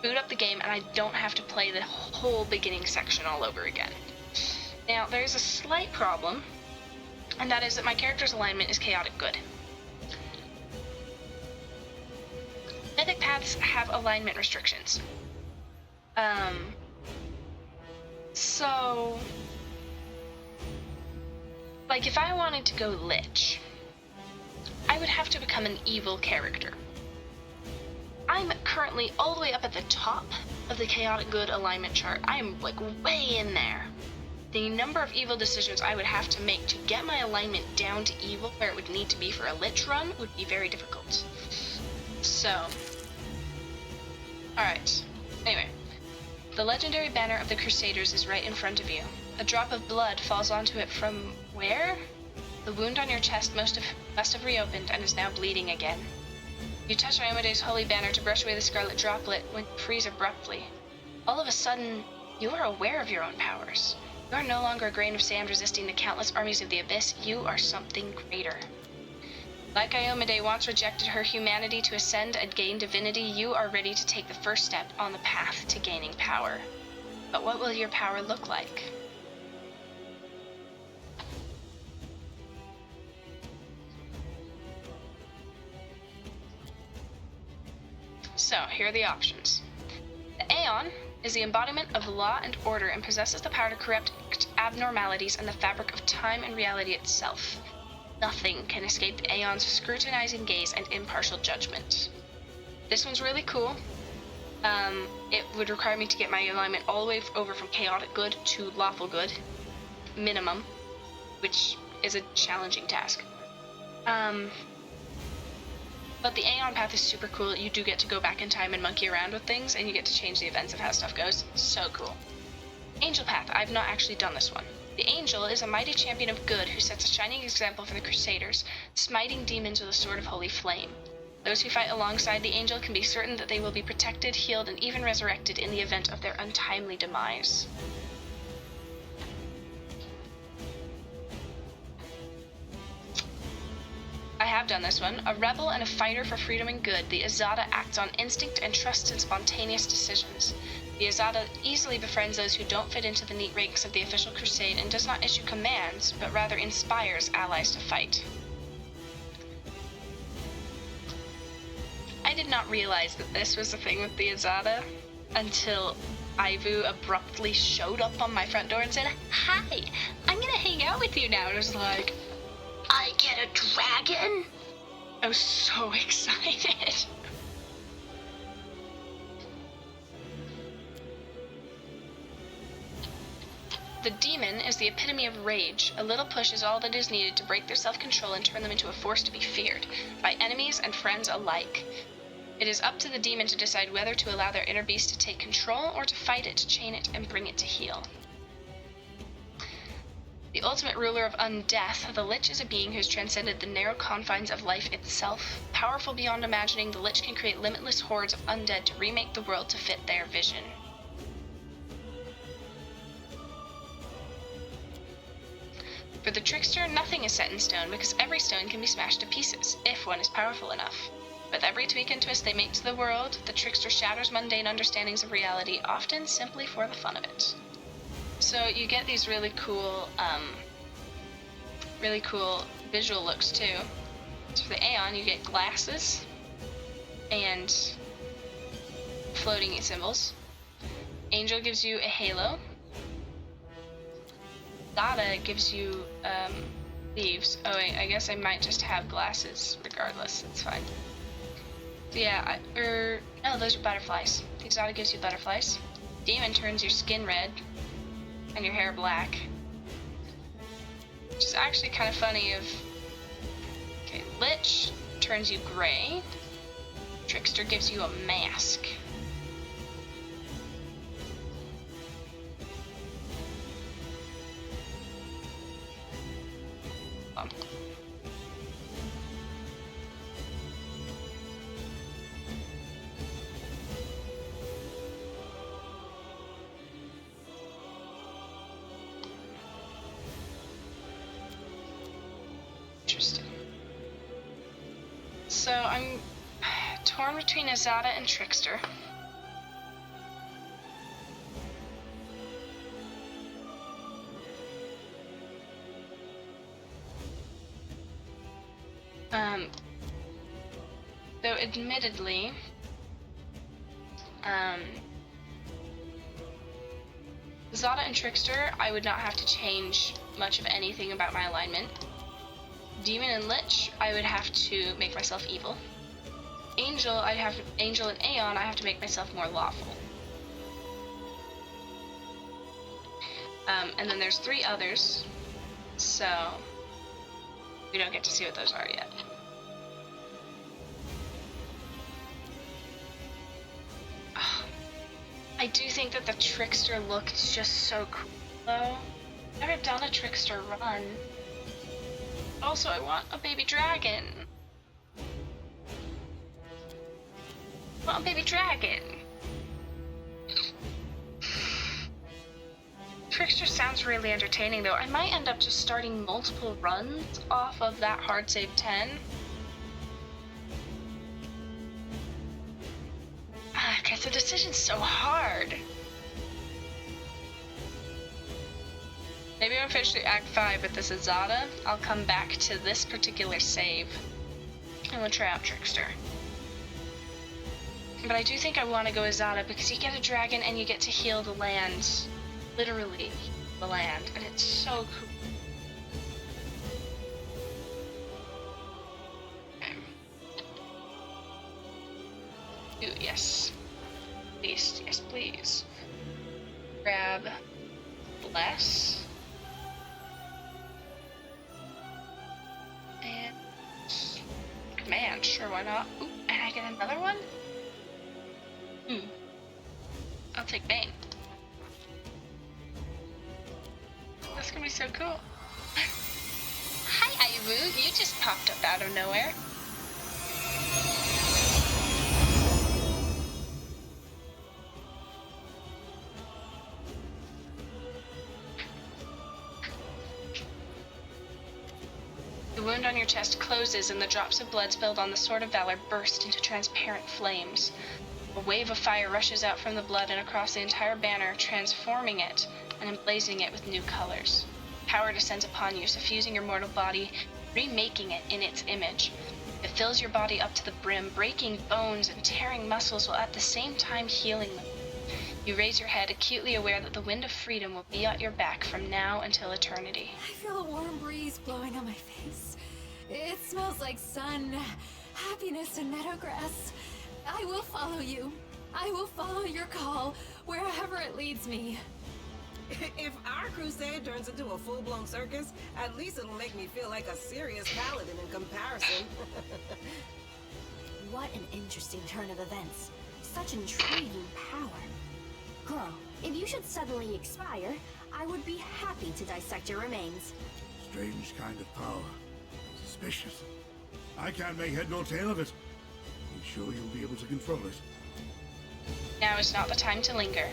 Boot up the game and I don't have to play the whole beginning section all over again. Now, there's a slight problem, and that is that my character's alignment is chaotic good. Mythic Paths have alignment restrictions. So, like if I wanted to go Lich, I would have to become an evil character. I'm currently all the way up at the top of the chaotic good alignment chart. I am like way in there. The number of evil decisions I would have to make to get my alignment down to evil where it would need to be for a Lich run would be very difficult. So, alright. Anyway, the legendary banner of the Crusaders is right in front of you. A drop of blood falls onto it from where? The wound on your chest must have reopened and is now bleeding again. You touch Iomede's holy banner to brush away the scarlet droplet when you freeze abruptly. All of a sudden, you are aware of your own powers. You are no longer a grain of sand resisting the countless armies of the abyss. You are something greater. Like Iomede once rejected her humanity to ascend and gain divinity, you are ready to take the first step on the path to gaining power. But what will your power look like? So, here are the options. The Aeon is the embodiment of law and order and possesses the power to correct abnormalities and the fabric of time and reality itself. Nothing can escape the Aeon's scrutinizing gaze and impartial judgment. This one's really cool. It would require me to get my alignment all the way over from chaotic good to lawful good, minimum, which is a challenging task. But the Aeon path is super cool. You do get to go back in time and monkey around with things, and you get to change the events of how stuff goes. So cool. Angel path. I've not actually done this one. The Angel is a mighty champion of good who sets a shining example for the Crusaders, smiting demons with a sword of holy flame. Those who fight alongside the Angel can be certain that they will be protected, healed, and even resurrected in the event of their untimely demise. I have done this one. A rebel and a fighter for freedom and good, the Azada acts on instinct and trusts in spontaneous decisions. The Azada easily befriends those who don't fit into the neat ranks of the official crusade and does not issue commands, but rather inspires allies to fight. I did not realize that this was the thing with the Azada until Ivu abruptly showed up on my front door and said, "Hi, I'm gonna hang out with you now." And I was like, I get a dragon? I was so excited. The demon is the epitome of rage. A little push is all that is needed to break their self-control and turn them into a force to be feared, by enemies and friends alike. It is up to the demon to decide whether to allow their inner beast to take control or to fight it, chain it, and bring it to heel. The ultimate ruler of undeath, the Lich is a being who has transcended the narrow confines of life itself. Powerful beyond imagining, the Lich can create limitless hordes of undead to remake the world to fit their vision. For the Trickster, nothing is set in stone because every stone can be smashed to pieces, if one is powerful enough. With every tweak and twist they make to the world, the Trickster shatters mundane understandings of reality, often simply for the fun of it. So you get these really cool visual looks too. So for the Aeon, you get glasses and floating symbols. Angel gives you a halo. Dada gives you leaves. Oh wait, I guess I might just have glasses regardless. It's fine. So yeah, no, those are butterflies. The Exotic gives you butterflies. Demon turns your skin red and your hair black. Which is actually kind of funny okay, Lich turns you gray. Trickster gives you a mask. Interesting. So I'm torn between Azada and Trickster. Though admittedly, Azada and Trickster, I would not have to change much of anything about my alignment. Demon and Lich, I would have to make myself evil. Angel and Aeon, I have to make myself more lawful. And then there's 3 others, so we don't get to see what those are yet. I do think that the Trickster look is just so cool, though. Never done a Trickster run. Also, I want a baby dragon. I want a baby dragon. Trickster sounds really entertaining, though. I might end up just starting multiple runs off of that hard save 10. Because the decision's so hard. Maybe when I finish through Act 5 with this Azada, I'll come back to this particular save and we'll try out Trickster. But I do think I want to go Azada because you get a dragon and you get to heal the land. Literally, the land. And it's so cool. Okay. Ooh, yes. Please, yes, please. Grab Bless. And Command, sure, why not? Ooh, and I get another one? I'll take Bane. That's gonna be so cool. Hi, Iru, you just popped up out of nowhere. The wound on your chest closes and the drops of blood spilled on the Sword of Valor burst into transparent flames. A wave of fire rushes out from the blood and across the entire banner, transforming it and emblazing it with new colors. Power descends upon you, suffusing your mortal body, remaking it in its image. It fills your body up to the brim, breaking bones and tearing muscles while at the same time healing them. You raise your head, acutely aware that the wind of freedom will be at your back from now until eternity. I feel a warm breeze blowing on my face. It smells like sun, happiness, and meadowgrass. I will follow you. I will follow your call, wherever it leads me. If our crusade turns into a full-blown circus, at least it'll make me feel like a serious paladin in comparison. What an interesting turn of events. Such intriguing power. Girl, if you should suddenly expire, I would be happy to dissect your remains. Strange kind of power. Suspicious. I can't make head nor tail of it. You sure you'll be able to control it? Now is not the time to linger.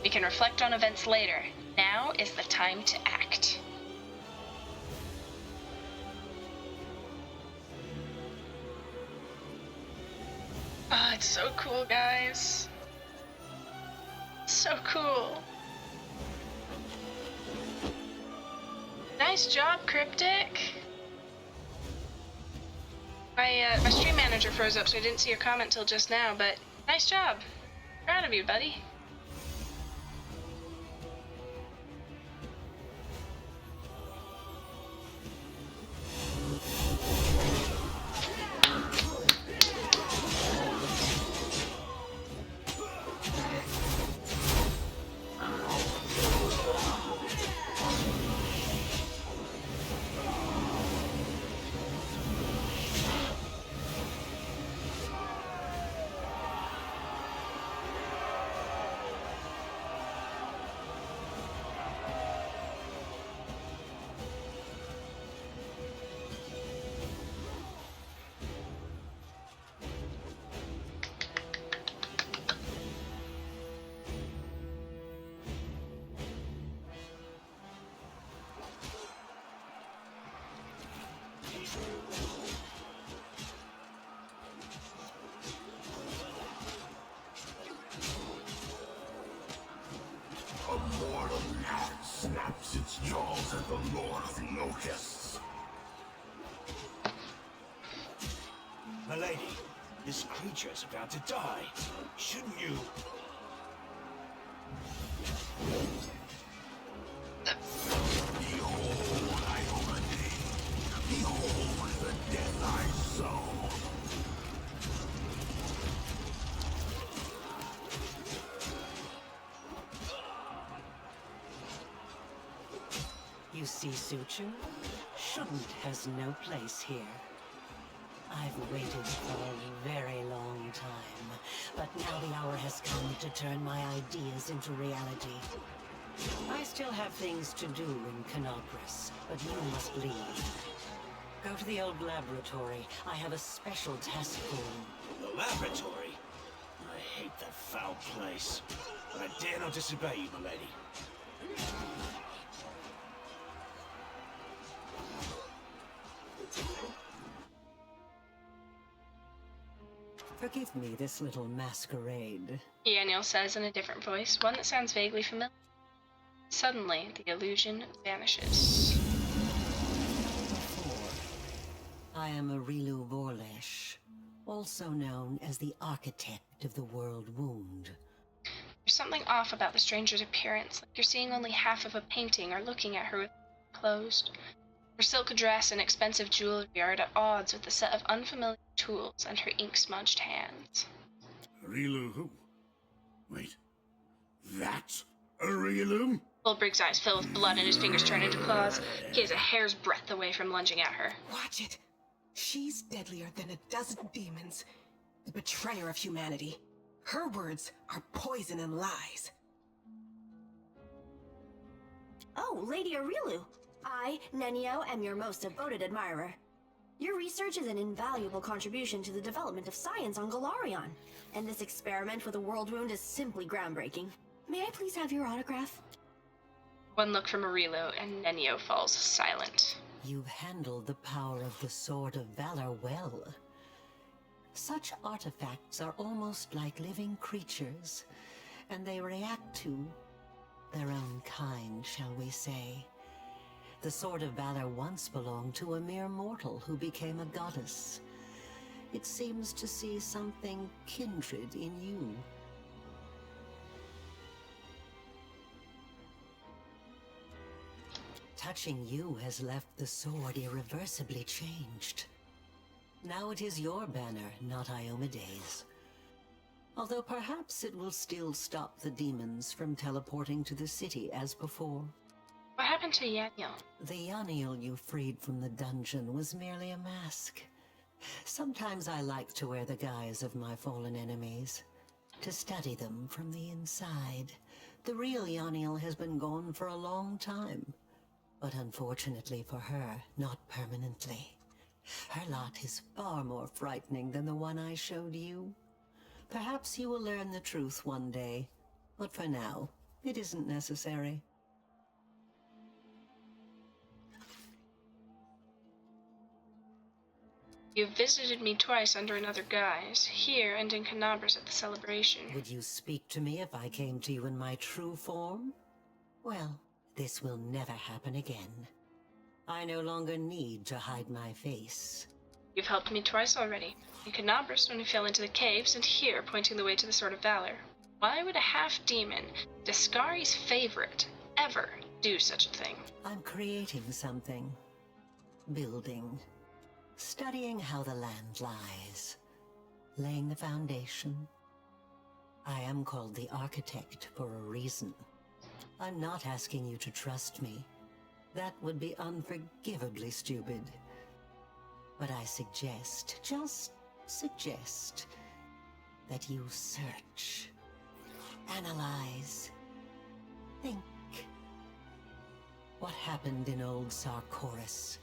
We can reflect on events later. Now is the time to act. Oh, it's so cool, guys. So cool. Nice job, Cryptic. My stream manager froze up, so I didn't see your comment till just now, but nice job. Proud of you, buddy. A mortal gnat snaps its jaws at the Lord of Locusts. My lady, this creature's about to die. Shouldn't you? Behold, I overcame. Behold the death I sow. see suture? Shouldn't has no place here. I've waited for a very long time, but now the hour has come to turn my ideas into reality. I still have things to do in Canopus, but you must leave. Go to the old laboratory. I have a special task for you. The laboratory? I hate that foul place. But I dare not disobey you, my lady. Forgive me this little masquerade. Daniel says in a different voice, one that sounds vaguely familiar. Suddenly, the illusion vanishes. I am Arilu Vorlesh, also known as the Architect of the World Wound. There's something off about the stranger's appearance, like you're seeing only half of a painting or looking at her with closed. Her silk dress and expensive jewelry are at odds with the set of unfamiliar tools and her ink-smudged hands. Arilu who? Wait. That's Arilu? Bulbrig's eyes fill with blood and his fingers turn into claws. He is a hair's breadth away from lunging at her. Watch it. She's deadlier than a dozen demons. The betrayer of humanity. Her words are poison and lies. Oh, Lady Arilu. I, Nenio, am your most devoted admirer. Your research is an invaluable contribution to the development of science on Galarion, and this experiment with a world wound is simply groundbreaking. May I please have your autograph? One look from Arilu, and Nenio falls silent. You've handled the power of the Sword of Valor well. Such artifacts are almost like living creatures, and they react to their own kind, shall we say. The Sword of Valor once belonged to a mere mortal who became a goddess. It seems to see something kindred in you. Touching you has left the sword irreversibly changed. Now it is your banner, not Iomede's. Although perhaps it will still stop the demons from teleporting to the city as before. What happened to Yaniel? The Yaniel you freed from the dungeon was merely a mask. Sometimes I like to wear the guise of my fallen enemies, to study them from the inside. The real Yaniel has been gone for a long time, but unfortunately for her, not permanently. Her lot is far more frightening than the one I showed you. Perhaps you will learn the truth one day, but for now, it isn't necessary. You've visited me twice under another guise, here and in Canabras at the celebration. Would you speak to me if I came to you in my true form? Well, this will never happen again. I no longer need to hide my face. You've helped me twice already. In Canabras when we fell into the caves, and here pointing the way to the Sword of Valor. Why would a half-demon, Descari's favorite, ever do such a thing? I'm creating something. Building. Studying how the land lies. Laying the foundation. I am called the Architect for a reason. I'm not asking you to trust me. That would be unforgivably stupid. But I suggest, just suggest, that you search, analyze, think. What happened in old Sarkoris?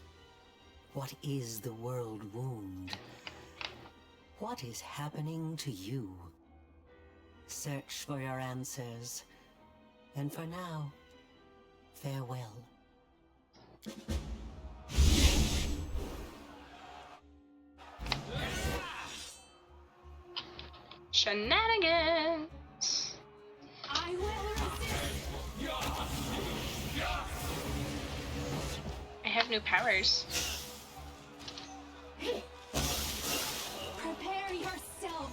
What is the world wound? What is happening to you? Search for your answers. And for now, farewell. Shenanigans! I will resist! I have new powers. Prepare yourself!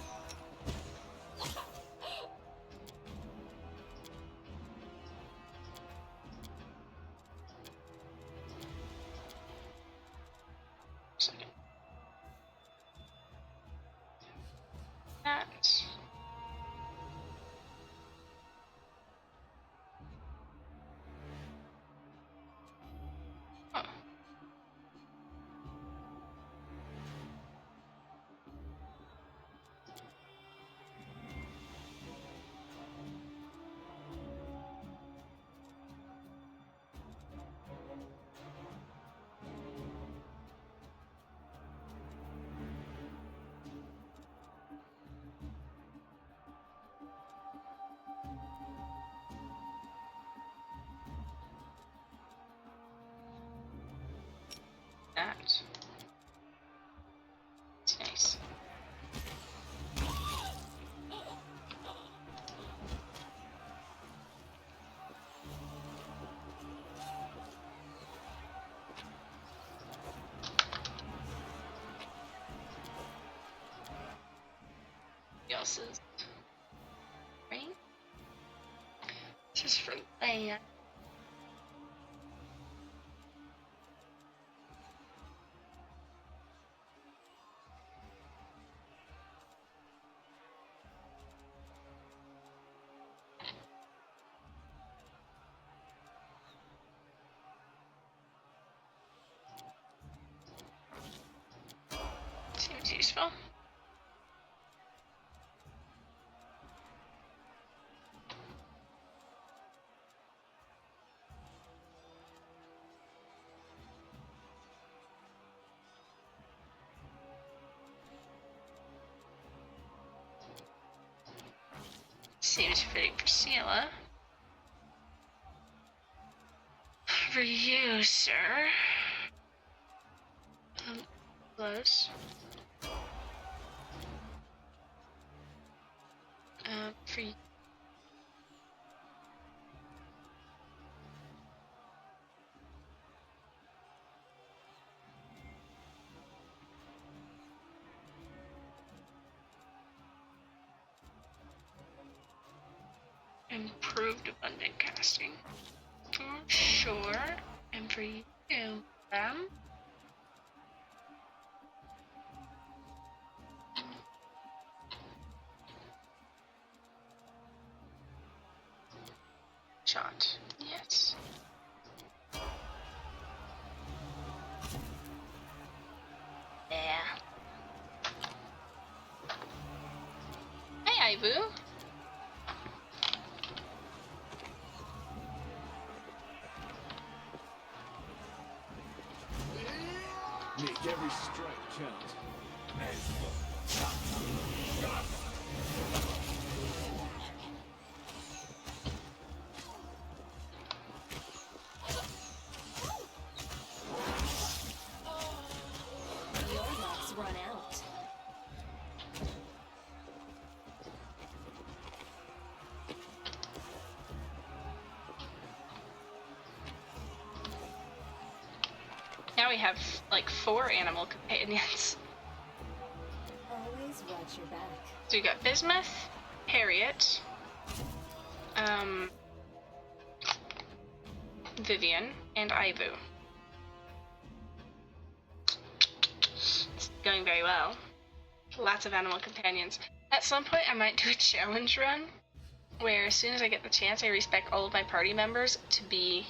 Second. That. else's. Right? This is for Leia. Seems useful. Seems fitting for Sela. For you, sir. Close. For you. Improved abundant casting. For sure. And for you, shot. Yes. Yeah. Hey, Ivu. Make every strike count. Your luck's run out. Now we have like 4 animal companions. Always watch your back. So we got Bismuth, Harriet, Vivian, and Ivu. It's going very well. Lots of animal companions. At some point I might do a challenge run where as soon as I get the chance I respec all of my party members to be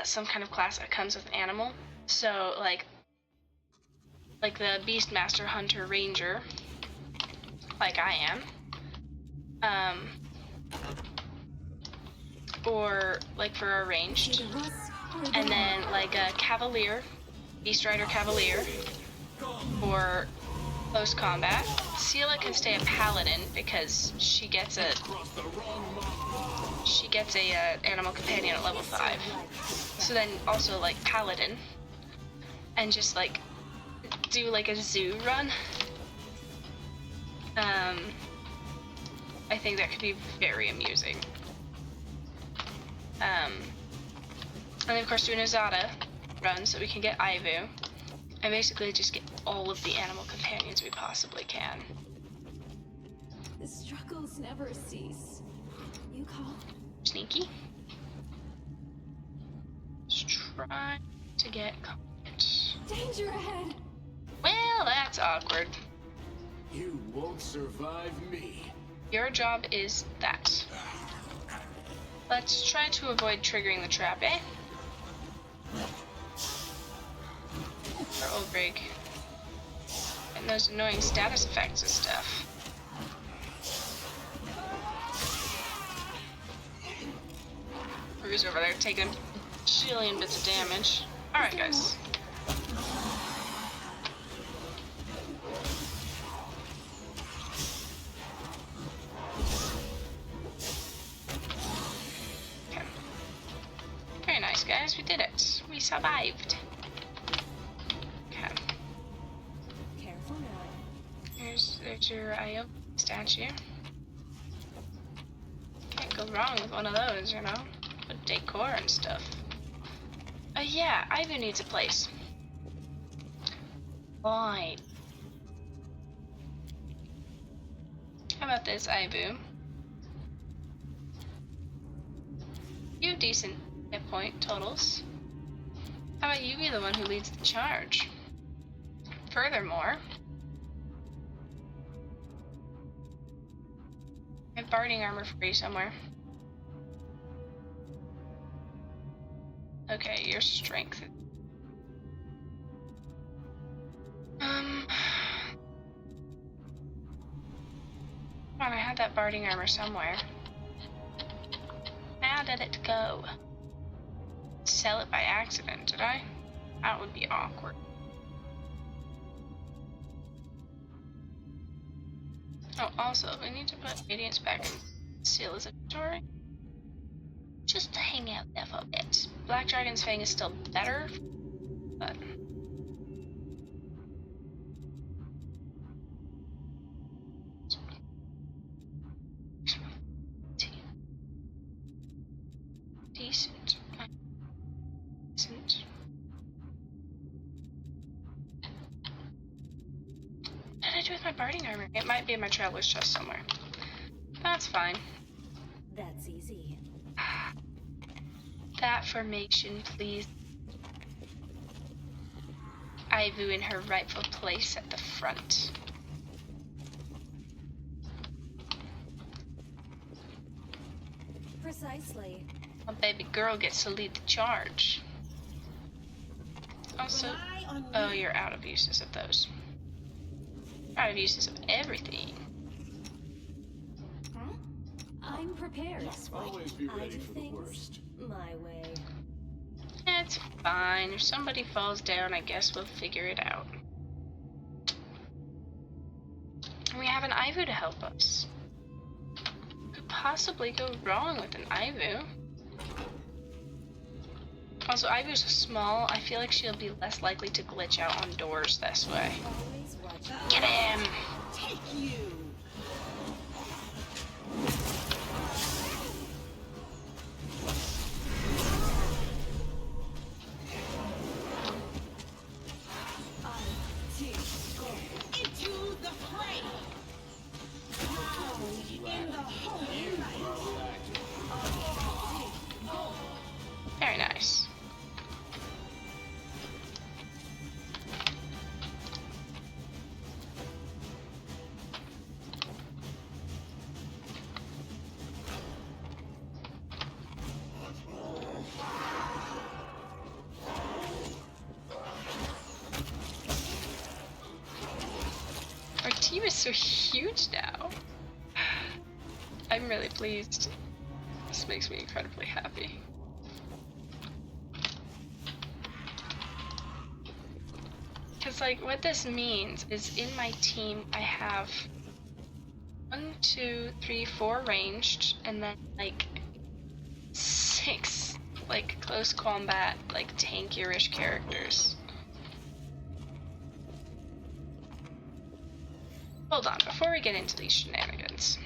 some kind of class that comes with animal. So like the Beastmaster, Hunter, Ranger, like I am. Or like for a ranged. And then like a Cavalier, Beast Rider Cavalier, or close combat. Sela can stay a Paladin because she gets a animal companion at level 5. So then also like Paladin, and just like do like a zoo run. I think that could be very amusing. And then of course do an Azada run so we can get Ivu, and basically just get all of the animal companions we possibly can. The struggles never cease. You call? Sneaky. Let's try to get confident. Danger ahead! Well, that's awkward. You won't survive me. Your job is that. Let's try to avoid triggering the trap, eh? Or Obrig. And those annoying status effects and stuff. Rue's over there taking a jillion bits of damage. Alright, guys. Okay. Very nice, guys. We did it. We survived. Okay. Careful now. There's your Io statue. Can't go wrong with one of those, you know? With decor and stuff. Yeah, Ivu needs a place. Fine. How about this, Ibu? You have decent hit point totals. How about you be the one who leads the charge? Furthermore, I have barding armor for you somewhere. Okay, your strength. Come on, I had that barding armor somewhere. How did it go? Sell it by accident, did I? That would be awkward. Oh, also, we need to put Radiance back in Seal's inventory. Just to hang out there for a bit. Black Dragon's Fang is still better, but... Decent. Decent. What did I do with my barding armor? It might be in my traveler's chest somewhere. That's fine. That's easy. That formation, please. Ivu in her rightful place at the front. Precisely. A baby girl gets to lead the charge. Also, oh, you're out of uses of those. Out of uses of everything. Huh? I'm prepared. Always be ready for the worst. My way. It's fine. If somebody falls down, I guess we'll figure it out. We have an Ivu to help us. What could possibly go wrong with an Ivu? Also, Ivu's small. I feel like she'll be less likely to glitch out on doors this way. Get him! Take you! Into the fray! In the holy light! Very nice. Our team is so huge now. I'm really pleased. This makes me incredibly happy. Because, like, what this means is in my team I have 1, 2, 3, 4 ranged, and then, like, 6, like, close combat, like, tankier-ish characters. Hold on, before we get into these shenanigans.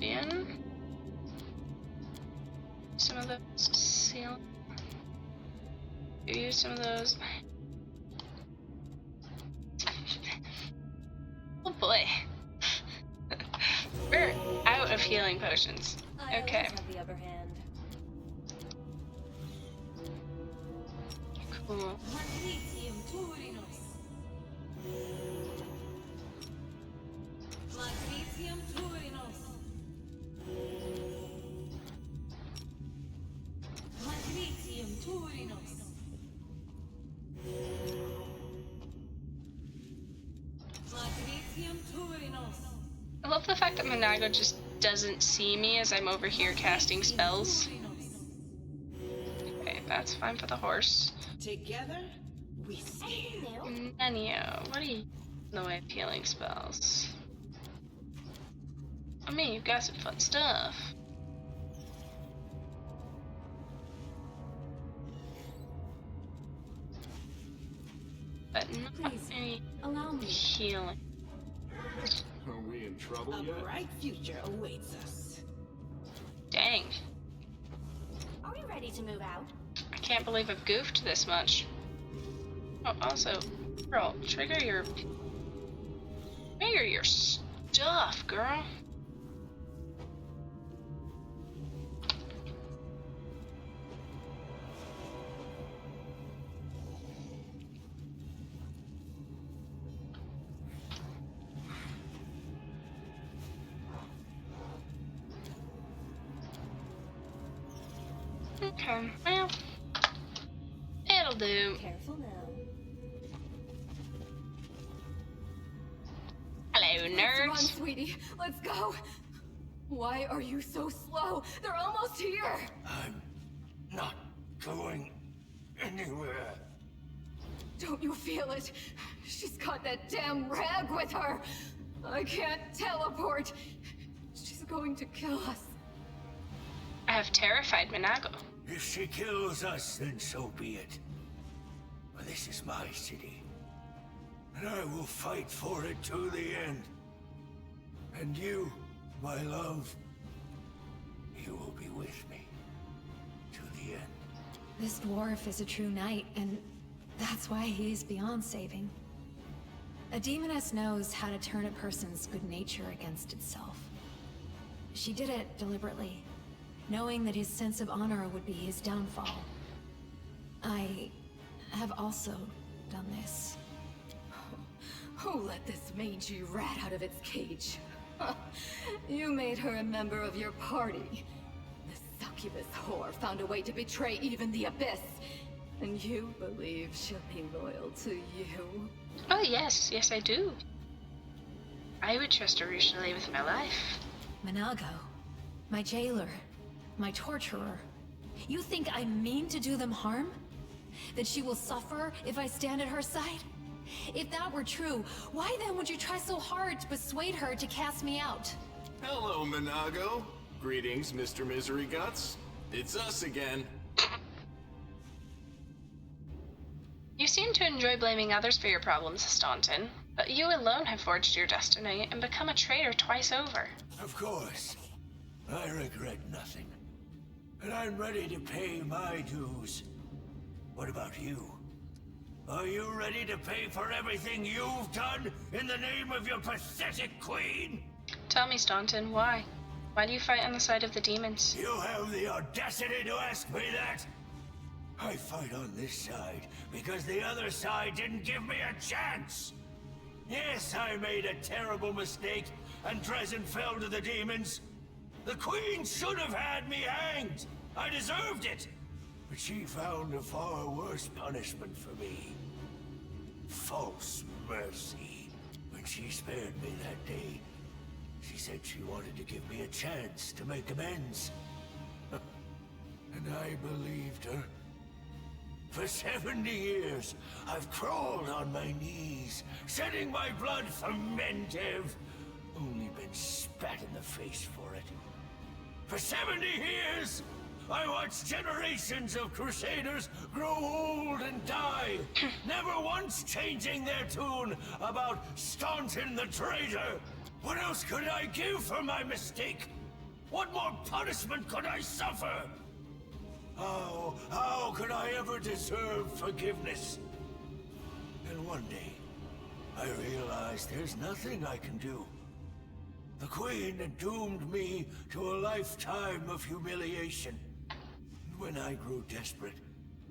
In some of those seal. Use some of those. Oh boy. We're out of healing potions. Okay. The upper hand. Cool. I love the fact that Manago just doesn't see me as I'm over here casting spells. Okay, that's fine for the horse. Together, we stand. Nenio, what are you in the way of healing spells? I mean, you've got some fun stuff. But not any Allow me. healing. Are we in trouble A yet? bright future awaits us. Dang. Are we ready to move out? I can't believe I've goofed this much. Oh, also, Girl, trigger your stuff, girl. Okay, well, it'll do. Careful now. Hello, Let's nerds. run, sweetie. Let's go. Why are you so slow? They're almost here. I'm not going anywhere. Don't you feel it? She's got that damn rag with her. I can't teleport. She's going to kill us. I have terrified Minago. If she kills us, then so be it. But this is my city, and I will fight for it to the end. And you, my love, you will be with me to the end. This dwarf is a true knight, and that's why he's beyond saving. A demoness knows how to turn a person's good nature against itself. She did it deliberately, knowing that his sense of honor would be his downfall. I have also done this. Who let this mangy rat out of its cage? You made her a member of your party. The succubus whore found a way to betray even the Abyss. And you believe she'll be loyal to you? Oh yes, yes I do. I would trust Arushale with my life. Minago, my jailer, my torturer. You think I mean to do them harm? That she will suffer if I stand at her side? If that were true, why then would you try so hard to persuade her to cast me out? Hello, Minago. Greetings, Mr. Misery Guts. It's us again. You seem to enjoy blaming others for your problems, Staunton, but you alone have forged your destiny and become a traitor twice over. Of course, I regret nothing. And I'm ready to pay my dues. What about you? Are you ready to pay for everything you've done in the name of your pathetic queen? Tell me, Staunton, why? Why do you fight on the side of the demons? You have the audacity to ask me that? I fight on this side because the other side didn't give me a chance. Yes, I made a terrible mistake and Drezen fell to the demons. The queen should have had me hanged. I deserved it. But she found a far worse punishment for me. False mercy. When she spared me that day, she said she wanted to give me a chance to make amends. And I believed her. For 70 years, I've crawled on my knees, shedding my blood for Mendev. Only been spat in the face for it. For 70 years, I watched generations of Crusaders grow old and die, never once changing their tune about Staunton the traitor. What else could I give for my mistake? What more punishment could I suffer? How could I ever deserve forgiveness? And one day, I realized there's nothing I can do. The Queen had doomed me to a lifetime of humiliation. When I grew desperate,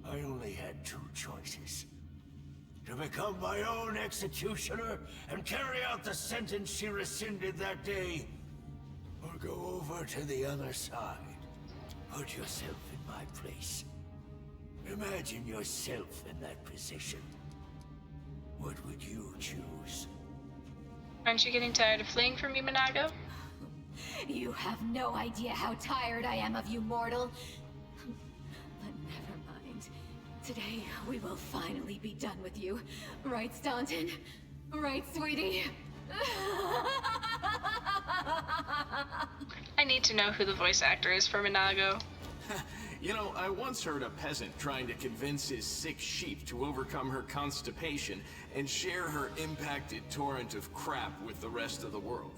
I only had two choices. To become my own executioner and carry out the sentence she rescinded that day, or go over to the other side. Put yourself in my place. Imagine yourself in that position. What would you choose? Aren't you getting tired of fleeing from me, Minago? You have no idea how tired I am of you, mortal. But never mind. Today, we will finally be done with you. Right, Staunton? Right, sweetie? I need to know who the voice actor is for Minago. You know, I once heard a peasant trying to convince his sick sheep to overcome her constipation and share her impacted torrent of crap with the rest of the world.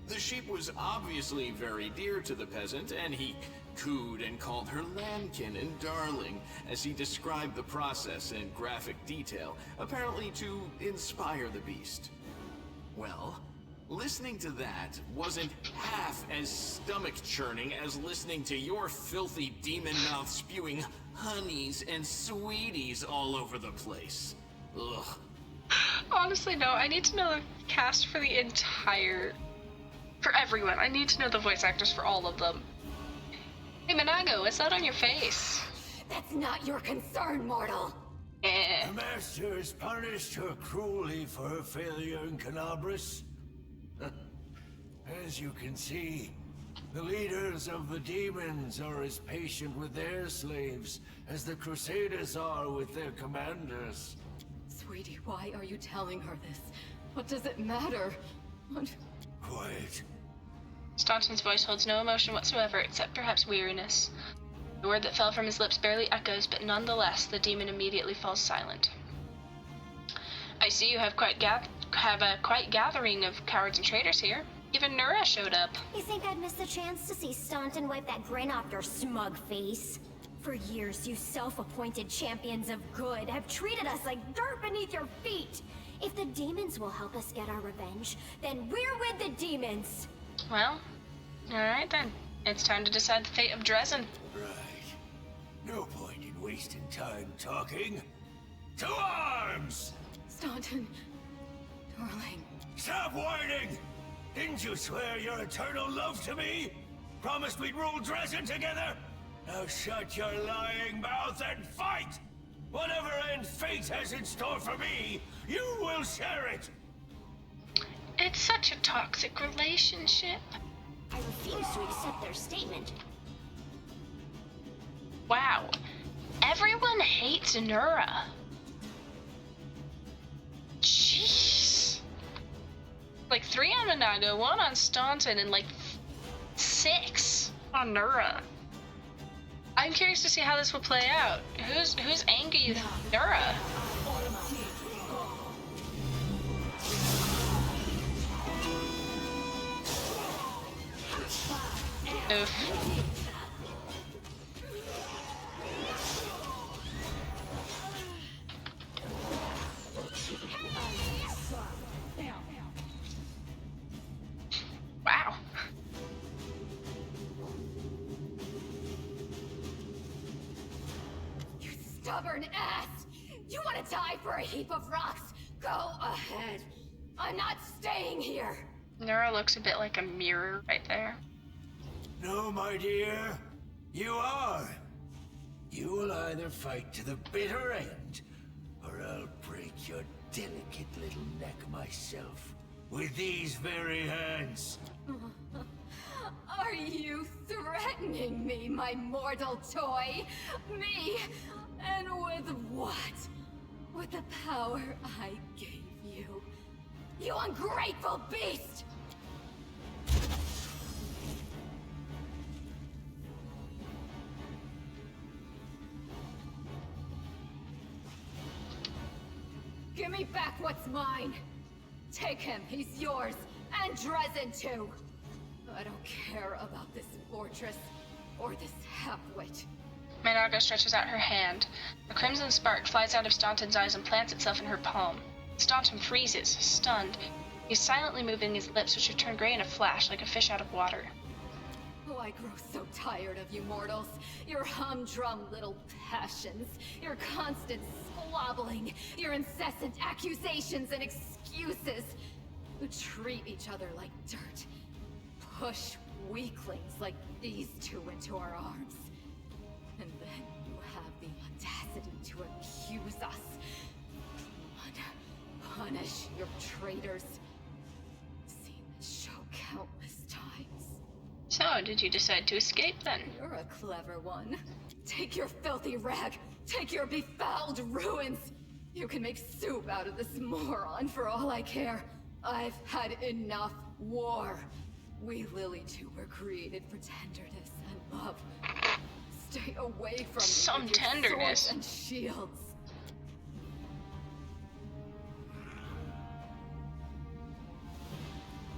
The sheep was obviously very dear to the peasant, and he cooed and called her lambkin and darling as he described the process in graphic detail, apparently to inspire the beast. Well, listening to that wasn't half as stomach-churning as listening to your filthy demon mouth spewing honeys and sweeties all over the place. Ugh. Honestly, no, I need to know the cast for the entire... for everyone. I need to know the voice actors for all of them. Hey, Minago, what's that on your face? That's not your concern, mortal. The Masters punished her cruelly for her failure in Canabras. As you can see, the leaders of the demons are as patient with their slaves as the Crusaders are with their commanders. Sweetie, why are you telling her this? What does it matter? What? Quiet. Staunton's voice holds no emotion whatsoever, except perhaps weariness. The word that fell from his lips barely echoes, but nonetheless, the demon immediately falls silent. I see you have a quite gathering of cowards and traitors here. Even Nura showed up. You think I'd miss the chance to see Staunton wipe that grin off your smug face? For years, you self-appointed champions of good have treated us like dirt beneath your feet. If the demons will help us get our revenge, then we're with the demons. Well, alright then. It's time to decide the fate of Drezen. Right. No point in wasting time talking. To arms! Staunton, darling. Stop whining! Didn't you swear your eternal love to me? Promised we'd rule Drezen together? Now shut your lying mouth and fight! Whatever end fate has in store for me, you will share it! It's such a toxic relationship. I refuse to accept their statement. Wow. Everyone hates Nura. Jeez. Like 3 on Minago, 1 on Staunton, and like 6 on Nura. I'm curious to see how this will play out. Who's angry with Nura? Oof. Wow. You stubborn ass! You want to die for a heap of rocks? Go ahead. I'm not staying here. Nura looks a bit like a mirror right there. No, my dear. You are. You will either fight to the bitter end, or I'll break your delicate little neck myself. With these very hands. Are you threatening me, my mortal toy? Me? And with what? With the power I gave you. You ungrateful beast! Give me back what's mine! Take him, he's yours, and Drezen too! I don't care about this fortress, or this half-wit. Minago stretches out her hand. A crimson spark flies out of Staunton's eyes and plants itself in her palm. Staunton freezes, stunned. He's silently moving his lips, which have turned gray in a flash, like a fish out of water. Oh, I grow so tired of you mortals. Your humdrum little passions, your constant squabbling, your incessant accusations and excuses. You treat each other like dirt. Push weaklings like these two into our arms. And then you have the audacity to accuse us. Punish your traitors. Seen this show countless times. So, did you decide to escape then? You're a clever one. Take your filthy rag. Take your befouled ruins. You can make soup out of this moron for all I care. I've had enough war. We Lily two were created for tenderness and love. Stay away from me Some with your tenderness. swords and shields.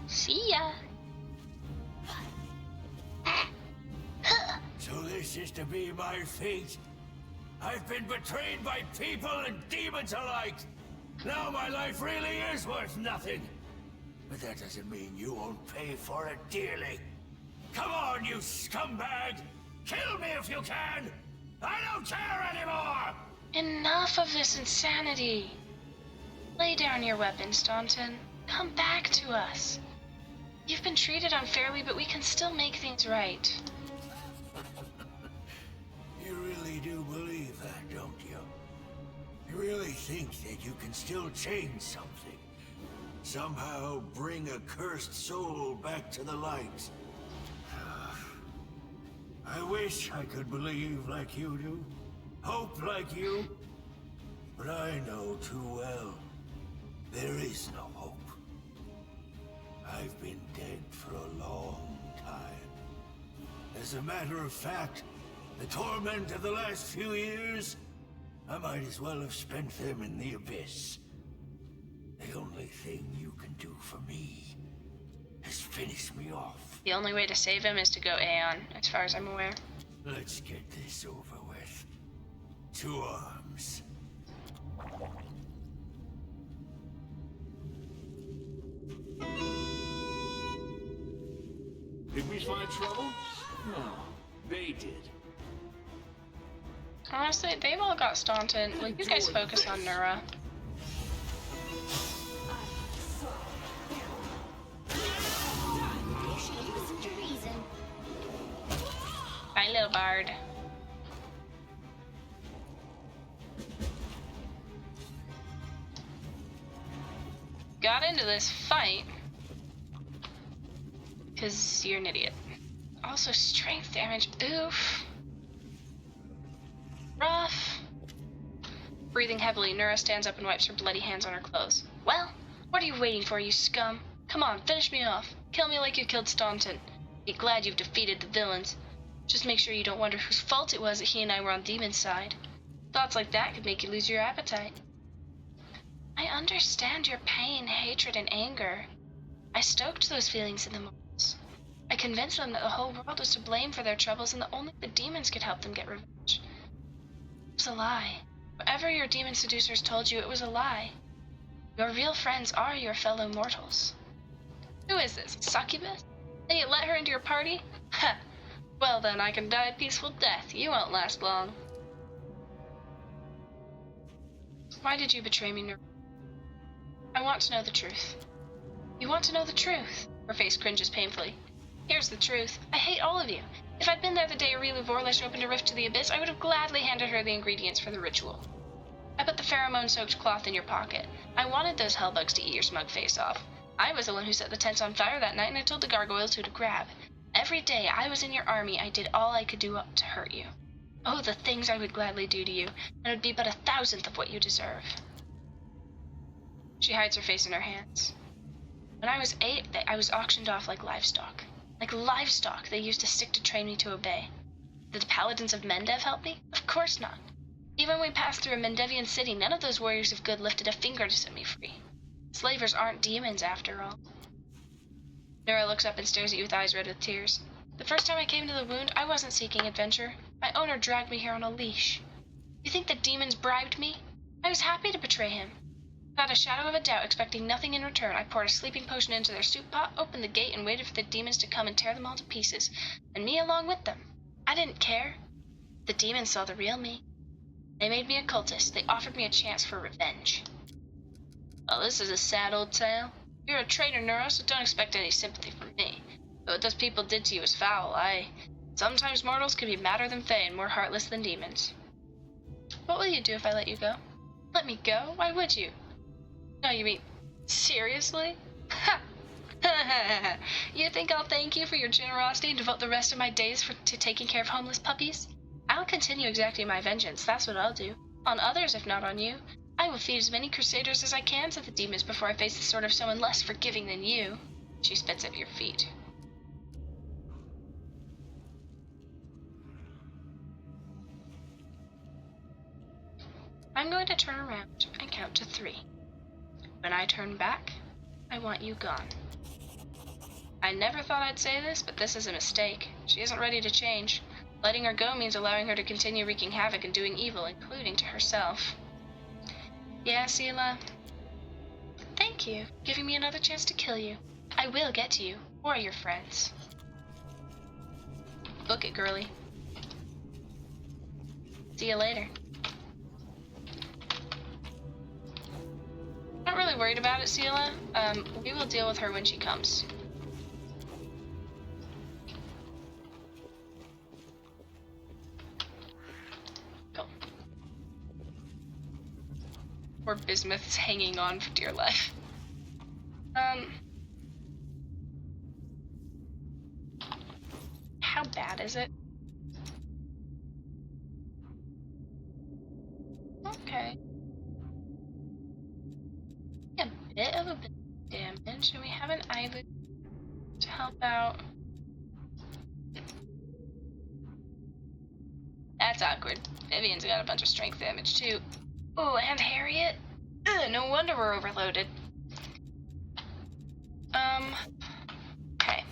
See ya. So is to be my fate. I've been betrayed by people and demons alike. Now my life really is worth nothing. But that doesn't mean you won't pay for it dearly. Come on, you scumbag! Kill me if you can! I don't care anymore! Enough of this insanity! Lay down your weapon, Staunton. Come back to us. You've been treated unfairly, but we can still make things right. You really do believe that, don't you? You really think that you can still change something? Somehow bring a cursed soul back to the light? I wish I could believe like you do, hope like you, but I know too well, there is no hope. I've been dead for a long time. As a matter of fact, the torment of the last few years, I might as well have spent them in the abyss. The only thing you can do for me is finish me off. The only way to save him is to go Aeon, as far as I'm aware. Let's get this over with. To arms. Did we find trouble? No, they did. Honestly, they've all got Staunton. Like, you guys focus on Nura. Bye, little bard. Got into this fight because you're an idiot. Also, strength damage. Oof. Rough. Breathing heavily, Nura stands up and wipes her bloody hands on her clothes. Well, what are you waiting for, you scum? Come on, finish me off. Kill me like you killed Staunton. Be glad you've defeated the villains. Just make sure you don't wonder whose fault it was that he and I were on Demon's side. Thoughts like that could make you lose your appetite. I understand your pain, hatred, and anger. I stoked those feelings in the mortals. I convinced them that the whole world was to blame for their troubles and that only the demons could help them get revenge. It was a lie. Whatever your demon seducers told you, it was a lie. Your real friends are your fellow mortals. Who is this, succubus? And you let her into your party? Ha! Well then, I can die a peaceful death. You won't last long. Why did you betray me, Nura? I want to know the truth. You want to know the truth? Her face cringes painfully. Here's the truth. I hate all of you. If I'd been there the day Aurelia Vorlish opened a rift to the abyss, I would have gladly handed her the ingredients for the ritual. I put the pheromone-soaked cloth in your pocket. I wanted those hellbugs to eat your smug face off. I was the one who set the tents on fire that night, and I told the gargoyles who to grab. Every day I was in your army, I did all I could do to hurt you. Oh, the things I would gladly do to you, and it would be but 1,000th of what you deserve. She hides her face in her hands. When I was 8, I was auctioned off like livestock. Like livestock they used to stick to train me to obey. Did the paladins of Mendev help me? Of course not. Even when we passed through a Mendevian city, none of those warriors of good lifted a finger to set me free. Slavers aren't demons, after all. Nura looks up and stares at you with eyes red with tears. The first time I came to the wound, I wasn't seeking adventure. My owner dragged me here on a leash. You think the demons bribed me? I was happy to betray him. Without a shadow of a doubt, expecting nothing in return, I poured a sleeping potion into their soup pot, opened the gate, and waited for the demons to come and tear them all to pieces, and me along with them. I didn't care. The demons saw the real me. They made me a cultist. They offered me a chance for revenge. Well, this is a sad old tale. You're a traitor, Nura, so don't expect any sympathy from me. Though what those people did to you is foul, sometimes mortals can be madder than Fae and more heartless than demons. What will you do if I let you go? Let me go? Why would you? No, you mean, seriously? Ha! You think I'll thank you for your generosity and devote the rest of my days to taking care of homeless puppies? I'll continue exacting my vengeance, that's what I'll do. On others, if not on you. I will feed as many crusaders as I can to the demons before I face the sword of someone less forgiving than you. She spits at your feet. I'm going to turn around and count to 3. When I turn back, I want you gone. I never thought I'd say this, but this is a mistake. She isn't ready to change. Letting her go means allowing her to continue wreaking havoc and doing evil, including to herself. Yeah, Seela? Thank you for giving me another chance to kill you. I will get to you, or your friends. Book it, girly. See you later. Not really worried about it, Seela. We will deal with her when she comes. Go. Poor Bismuth's hanging on for dear life. How bad is it? Okay. A bit of damage, and we have an Ivy to help out. That's awkward. Vivian's got a bunch of strength damage too. Oh, and Harriet? Ugh, no wonder we're overloaded. Okay.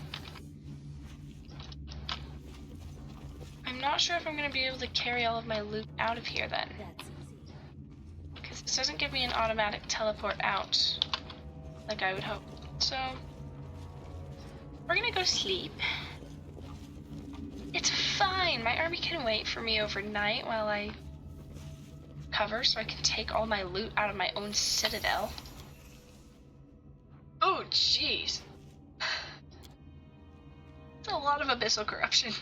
I'm not sure if I'm gonna be able to carry all of my loot out of here then. Because this doesn't give me an automatic teleport out, like I would hope. So, we're gonna go sleep. It's fine. My army can wait for me overnight while I cover so I can take all my loot out of my own citadel. Oh, jeez. It's a lot of abyssal corruption.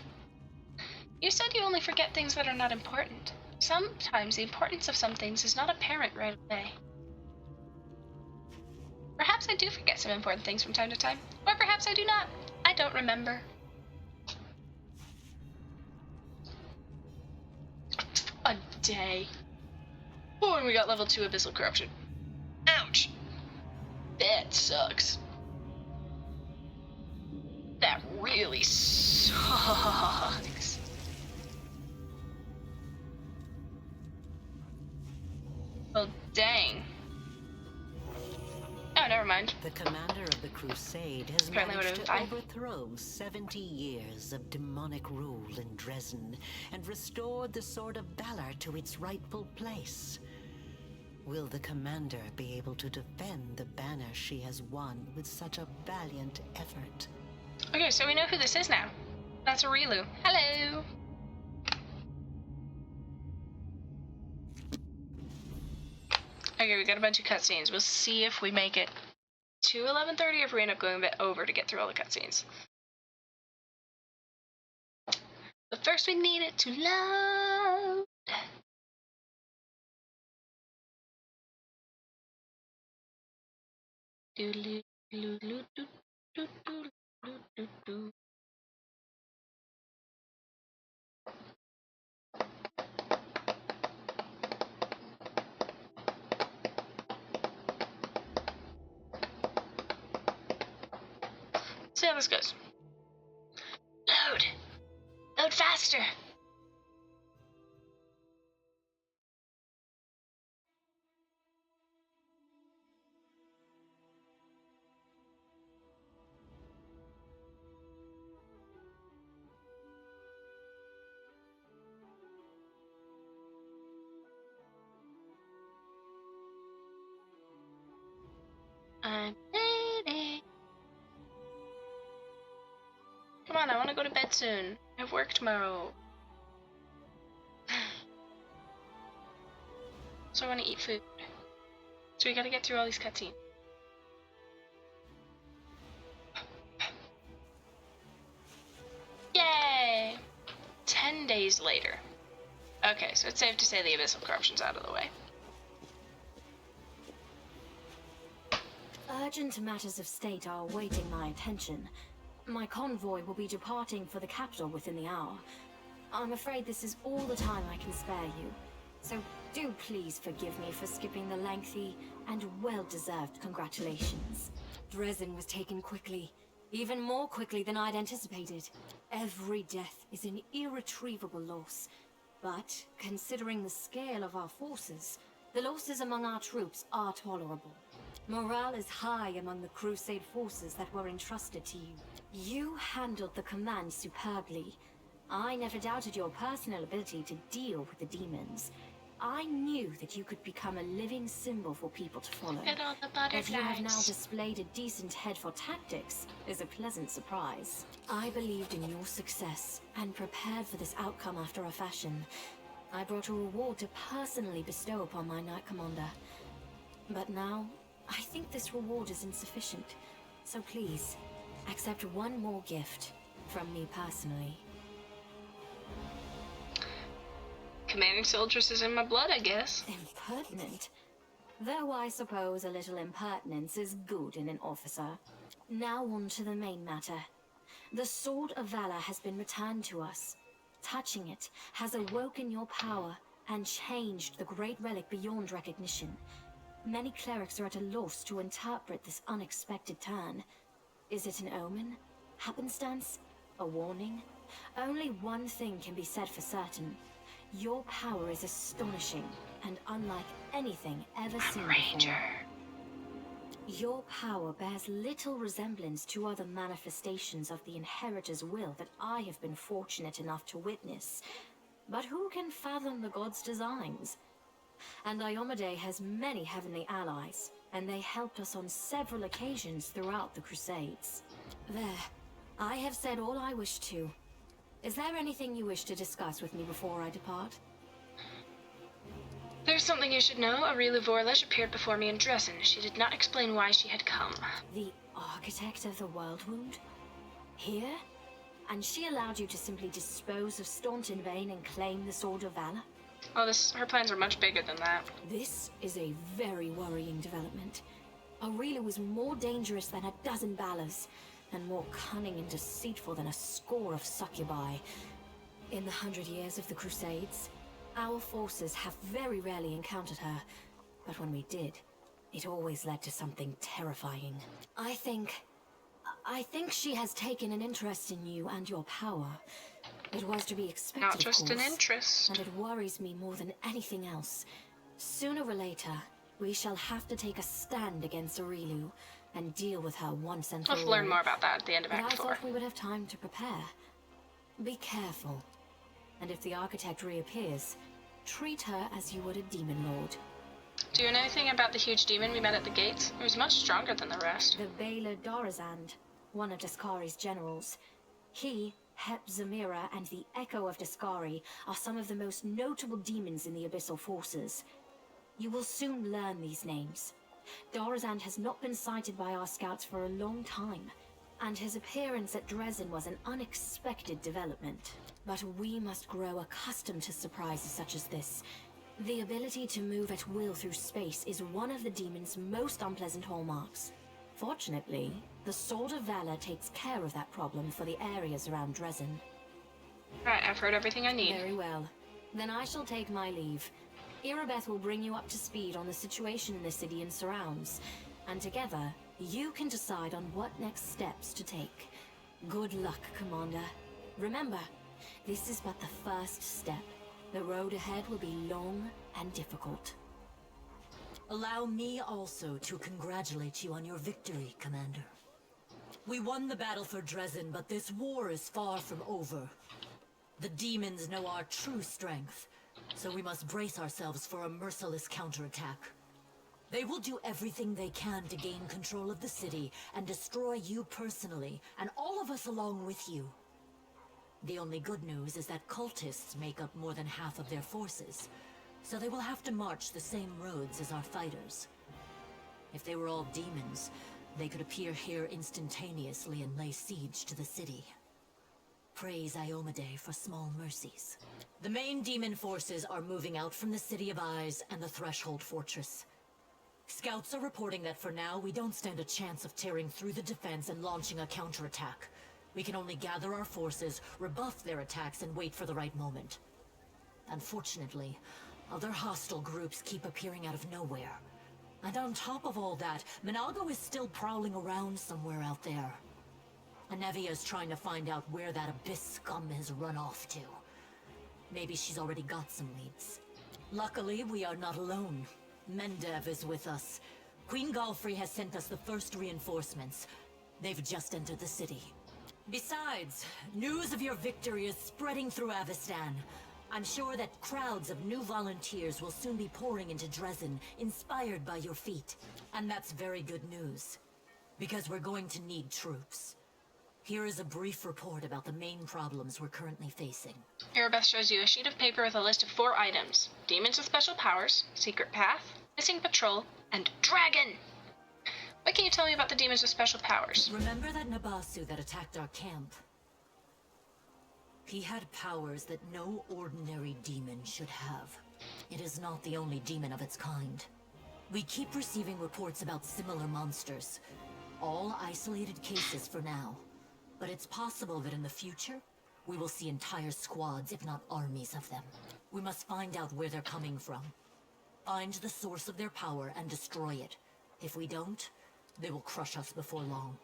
You said you only forget things that are not important. Sometimes the importance of some things is not apparent right away. Perhaps I do forget some important things from time to time, or perhaps I do not. I don't remember. A day. Oh, and we got level 2 abyssal corruption. Ouch. That sucks. That really sucks. Well, dang. Oh, never mind. The commander of the crusade has Apparently managed to overthrow 70 years of demonic rule in Drezen and restored the Sword of Valor to its rightful place. Will the commander be able to defend the banner she has won with such a valiant effort? Okay, so we know who this is now. That's Aurilu. Hello! Okay, we got a bunch of cutscenes. We'll see if we make it to 11:30 or if we end up going a bit over to get through all the cutscenes. But first we need it to load. See how this goes. Load! Load faster! I'm waiting. Come on, I want to go to bed soon. I have work tomorrow. So I want to eat food. So we gotta get through all these cutscenes. Yay! 10 days later. Okay, so it's safe to say the abyssal corruption's out of the way. Urgent matters of state are awaiting my attention. My convoy will be departing for the capital within the hour. I'm afraid this is all the time I can spare you. So do please forgive me for skipping the lengthy and well-deserved congratulations. Drezen was taken quickly, even more quickly than I'd anticipated. Every death is an irretrievable loss. But considering the scale of our forces, the losses among our troops are tolerable. Morale is high among the Crusade forces that were entrusted to you. You handled the command superbly. I never doubted your personal ability to deal with the demons. I knew that you could become a living symbol for people to follow. Look at all the That you have now butterflies. displayed a decent head for tactics is a pleasant surprise. I believed in your success and prepared for this outcome after a fashion. I brought a reward to personally bestow upon my Knight Commander. But now, I think this reward is insufficient. So please, accept one more gift from me personally. Commanding soldiers is in my blood, I guess. Impertinent. Though I suppose a little impertinence is good in an officer. Now on to the main matter. The Sword of Valor has been returned to us. Touching it has awoken your power and changed the great relic beyond recognition. Many clerics are at a loss to interpret this unexpected turn. Is it an omen? Happenstance? A warning? Only one thing can be said for certain. Your power is astonishing and unlike anything ever seen before. Your power bears little resemblance to other manifestations of the Inheritor's will that I have been fortunate enough to witness. But who can fathom the god's designs? And Iomade has many heavenly allies, and they helped us on several occasions throughout the Crusades. There, I have said all I wish to. Is there anything you wish to discuss with me before I depart? There's something you should know. Aurilu Vorlesh appeared before me in Drezen. She did not explain why she had come. The architect of the world wound? Here? And she allowed you to simply dispose of Staunton Vane and claim the Sword of Valor? Oh, her plans are much bigger than that. This is a very worrying development. Aurilu was more dangerous than a dozen Balors, and more cunning and deceitful than a score of succubi. In the 100 years of the Crusades, our forces have very rarely encountered her, but when we did, it always led to something terrifying. I think she has taken an interest in you and your power. It was to be expected, Not just of an course, interest. and it worries me more than anything else. Sooner or later, we shall have to take a stand against Aurilu and deal with her once and for all. We'll learn more about that at the end of But Act I 4. thought we would have time to prepare. Be careful. And if the architect reappears, treat her as you would a demon lord. Do you know anything about the huge demon we met at the gates? It was much stronger than the rest. The Baylor Dorazand, one of Daskari's generals. He, Hep Zamira, and the Echo of Daskari are some of the most notable demons in the Abyssal Forces. You will soon learn these names. Dorazand has not been sighted by our scouts for a long time, and his appearance at Drezen was an unexpected development. But we must grow accustomed to surprises such as this. The ability to move at will through space is one of the demon's most unpleasant hallmarks. Fortunately, the Sword of Valor takes care of that problem for the areas around Drezen. Right, I've heard everything I need. Very well. Then I shall take my leave. Irabeth will bring you up to speed on the situation in the city and surrounds, and together, you can decide on what next steps to take. Good luck, Commander. Remember, this is but the first step. The road ahead will be long and difficult. Allow me also to congratulate you on your victory, Commander. We won the battle for Drezen, but this war is far from over. The demons know our true strength, so we must brace ourselves for a merciless counterattack. They will do everything they can to gain control of the city and destroy you personally, and all of us along with you. The only good news is that cultists make up more than half of their forces, so they will have to march the same roads as our fighters. If they were all demons, they could appear here instantaneously and lay siege to the city. Praise Iomade for small mercies. The main demon forces are moving out from the City of Eyes and the Threshold Fortress. Scouts are reporting that for now, we don't stand a chance of tearing through the defense and launching a counterattack. We can only gather our forces, rebuff their attacks, and wait for the right moment. Unfortunately, other hostile groups keep appearing out of nowhere. And on top of all that, Minago is still prowling around somewhere out there. Anevia is trying to find out where that Abyss scum has run off to. Maybe she's already got some leads. Luckily, we are not alone. Mendev is with us. Queen Galfrey has sent us the first reinforcements. They've just entered the city. Besides, news of your victory is spreading through Avestan. I'm sure that crowds of new volunteers will soon be pouring into Drezen, inspired by your feat. And that's very good news, because we're going to need troops. Here is a brief report about the main problems we're currently facing. Erebeth shows you a sheet of paper with a list of 4 items. Demons with special powers, secret path, missing patrol, and dragon! What can you tell me about the demons with special powers? Remember that Nabasu that attacked our camp? He had powers that no ordinary demon should have. It is not the only demon of its kind. We keep receiving reports about similar monsters. All isolated cases for now. But it's possible that in the future, we will see entire squads, if not armies of them. We must find out where they're coming from. Find the source of their power and destroy it. If we don't, they will crush us before long.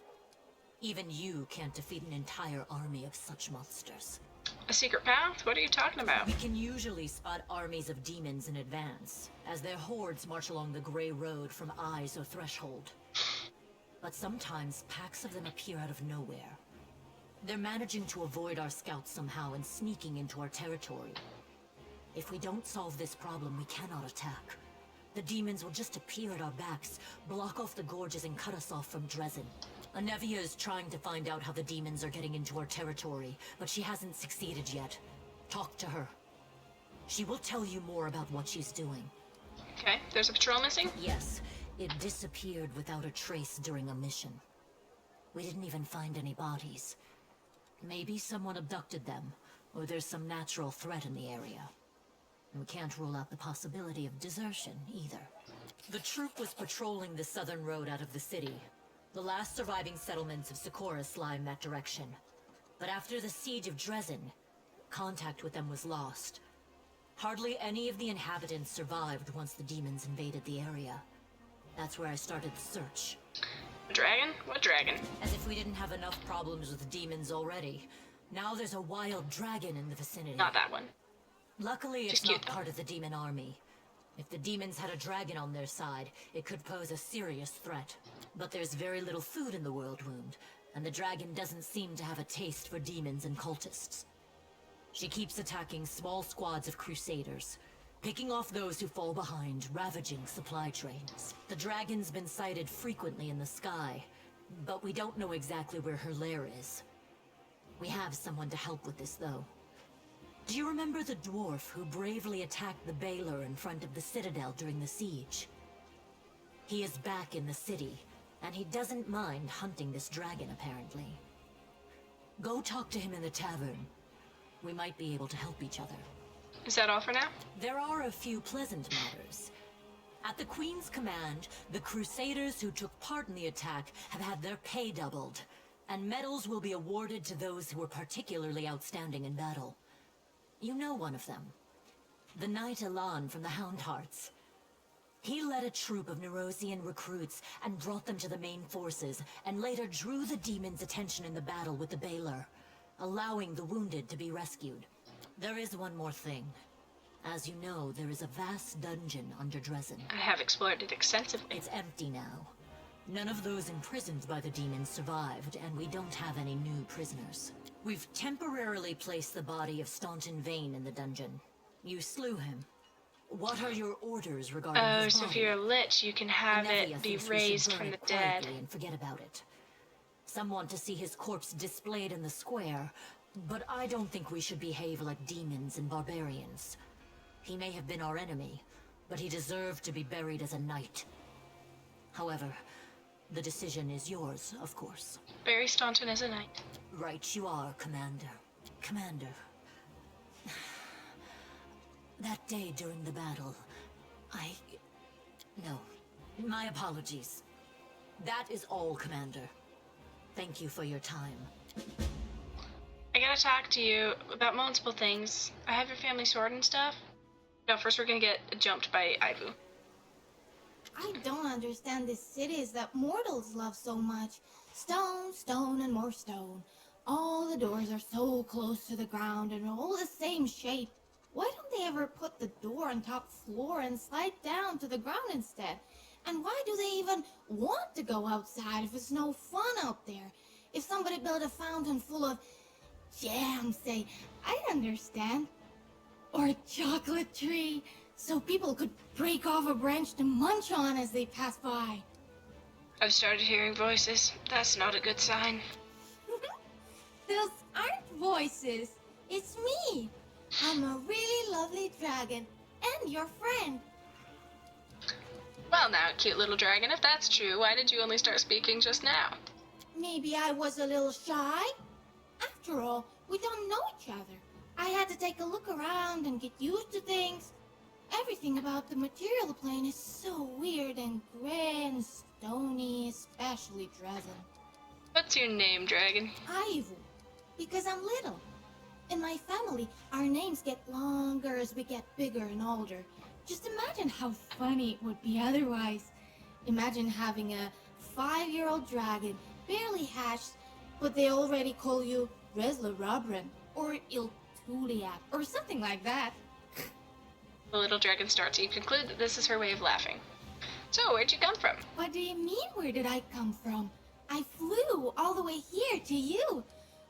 Even you can't defeat an entire army of such monsters. A secret path? What are you talking about? We can usually spot armies of demons in advance, as their hordes march along the Grey Road from Eyes or Threshold. But sometimes packs of them appear out of nowhere. They're managing to avoid our scouts somehow and sneaking into our territory. If we don't solve this problem, we cannot attack. The demons will just appear at our backs, block off the gorges and cut us off from Drezen. Anevia is trying to find out how the demons are getting into our territory, but she hasn't succeeded yet. Talk to her. She will tell you more about what she's doing. Okay, there's a patrol missing? Yes, it disappeared without a trace during a mission. We didn't even find any bodies. Maybe someone abducted them, or there's some natural threat in the area. And we can't rule out the possibility of desertion, either. The troop was patrolling the southern road out of the city. The last surviving settlements of Socorus lie in that direction. But after the siege of Drezen, contact with them was lost. Hardly any of the inhabitants survived once the demons invaded the area. That's where I started the search. A dragon? What dragon? As if we didn't have enough problems with demons already. Now there's a wild dragon in the vicinity. Not that one. Luckily, it's Just cute, not though. part of the demon army. If the demons had a dragon on their side, it could pose a serious threat. But there's very little food in the World Wound, and the dragon doesn't seem to have a taste for demons and cultists. She keeps attacking small squads of crusaders, picking off those who fall behind, ravaging supply trains. The dragon's been sighted frequently in the sky, but we don't know exactly where her lair is. We have someone to help with this, though. Do you remember the dwarf who bravely attacked the Baylor in front of the Citadel during the siege? He is back in the city, and he doesn't mind hunting this dragon, apparently. Go talk to him in the tavern. We might be able to help each other. Is that all for now? There are a few pleasant matters. At the Queen's command, the Crusaders who took part in the attack have had their pay doubled, and medals will be awarded to those who were particularly outstanding in battle. You know one of them. The Knight Elan from the Houndhearts. He led a troop of Nerosian recruits and brought them to the main forces, and later drew the demons' attention in the battle with the Baylor, allowing the wounded to be rescued. There is one more thing. As you know, there is a vast dungeon under Drezen. I have explored it extensively. It's empty now. None of those imprisoned by the demons survived, and we don't have any new prisoners. We've temporarily placed the body of Staunton Vane in the dungeon. You slew him. What are your orders regarding Oh, his so if body? you're a lich, you can have Anevia it be thinks we should raised burn from the it dead. quietly and forget about it. Some want to see his corpse displayed in the square, but I don't think we should behave like demons and barbarians. He may have been our enemy, but he deserved to be buried as a knight. However, the decision is yours, of course. Bury Staunton as a knight. Right you are, Commander. Commander. That day during the battle, No. My apologies. That is all, Commander. Thank you for your time. I gotta talk to you about multiple things. I have your family sword and stuff. No, first we're gonna get jumped by Ivu. I don't understand these cities that mortals love so much. Stone, stone, and more stone. All the doors are so close to the ground and all the same shape. Why don't they ever put the door on top floor and slide down to the ground instead? And why do they even want to go outside if it's no fun out there? If somebody built a fountain full of jam, say, I'd understand. Or a chocolate tree, so people could break off a branch to munch on as they pass by. I've started hearing voices. That's not a good sign. Those aren't voices. It's me. I'm a really lovely dragon, and your friend. Well now, cute little dragon, if that's true, why did you only start speaking just now? Maybe I was a little shy. After all, we don't know each other. I had to take a look around and get used to things. Everything about the material plane is so weird and gray and stony, especially Drezen. What's your name, dragon? Ivu, because I'm little. In my family, our names get longer as we get bigger and older. Just imagine how funny it would be otherwise. Imagine having a 5-year-old dragon, barely hatched, but they already call you Resla Robran or Iltuliak or something like that. The little dragon starts. You conclude that this is her way of laughing. So, where'd you come from? What do you mean, where did I come from? I flew all the way here to you.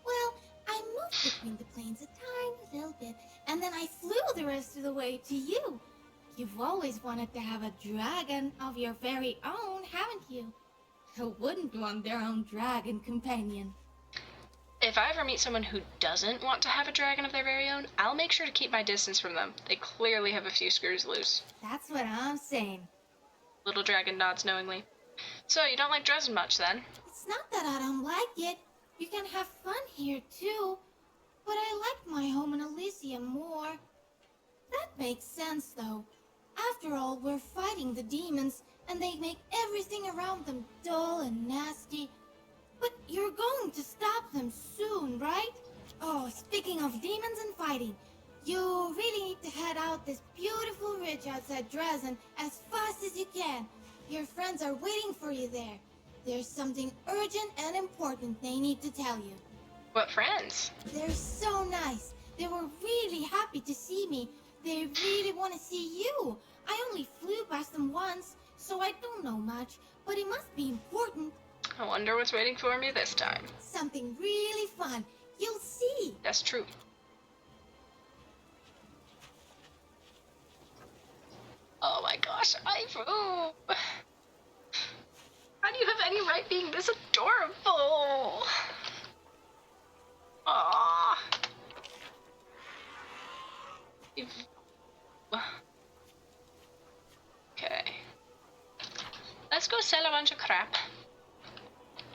Well, I moved between the planes a tiny little bit, and then I flew the rest of the way to you. You've always wanted to have a dragon of your very own, haven't you? Who wouldn't want their own dragon companion? If I ever meet someone who doesn't want to have a dragon of their very own, I'll make sure to keep my distance from them. They clearly have a few screws loose. That's what I'm saying. Little dragon nods knowingly. So, you don't like Drezen much, then? It's not that I don't like it. You can have fun here, too. But I like my home in Elysium more. That makes sense, though. After all, we're fighting the demons, and they make everything around them dull and nasty. But you're going to stop them soon, right? Oh, speaking of demons and fighting, you really need to head out this beautiful ridge outside Drezen as fast as you can. Your friends are waiting for you there. There's something urgent and important they need to tell you. What friends? They're so nice. They were really happy to see me. They really want to see you. I only flew past them once, so I don't know much, but it must be important. I wonder what's waiting for me this time. Something really fun. You'll see. That's true. Oh my gosh, Ivo! How do you have any right being this adorable? Aww. Okay. Let's go sell a bunch of crap.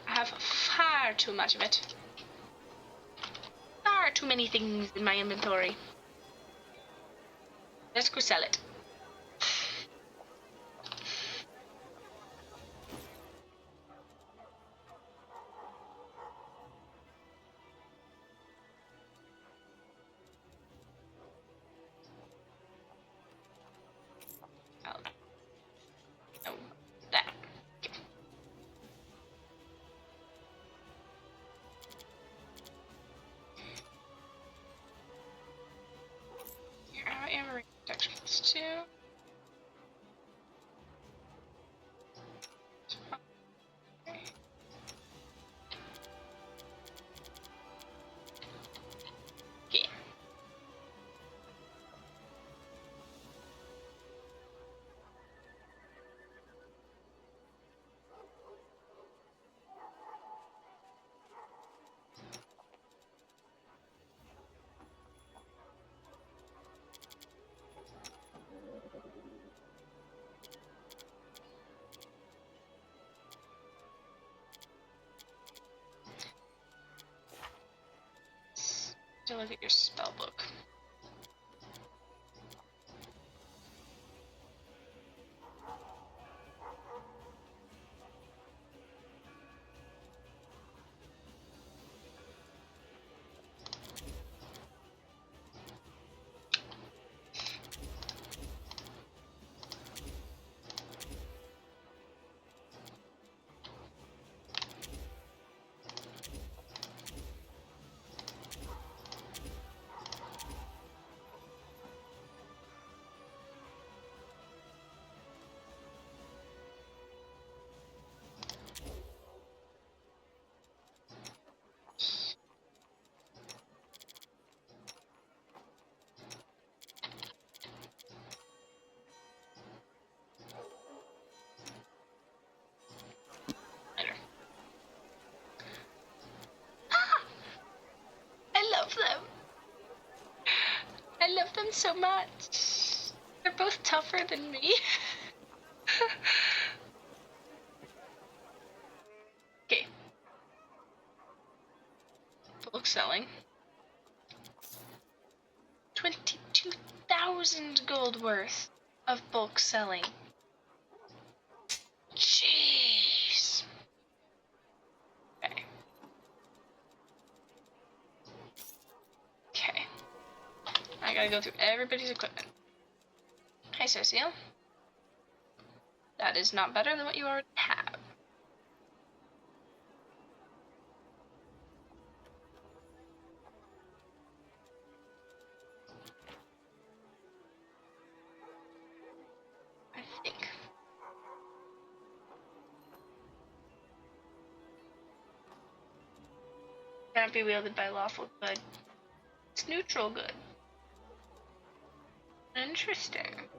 I have far too much of it. Far too many things in my inventory. Let's go sell it. To look at your spell book. so much. They're both tougher than me. Okay. Bulk selling. 22,000 gold worth of bulk selling. Jeez. Okay. Okay. I gotta go through everybody's equipment. Hey, Cecile. That is not better than what you already have. I think. Cannot be wielded by lawful good. It's neutral good. Interesting.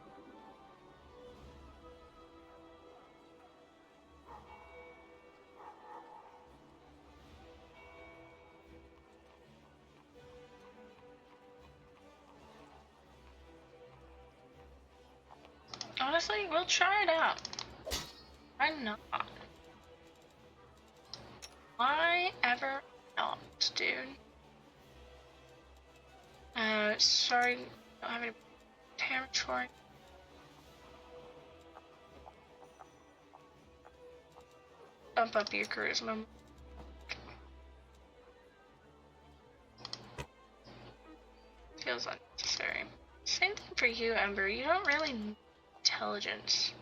Honestly, we'll try it out. Why not? Why ever not, dude? Sorry, I don't have any territory. Bump up your charisma. Feels unnecessary. Same thing for you, Ember. You don't really need intelligence.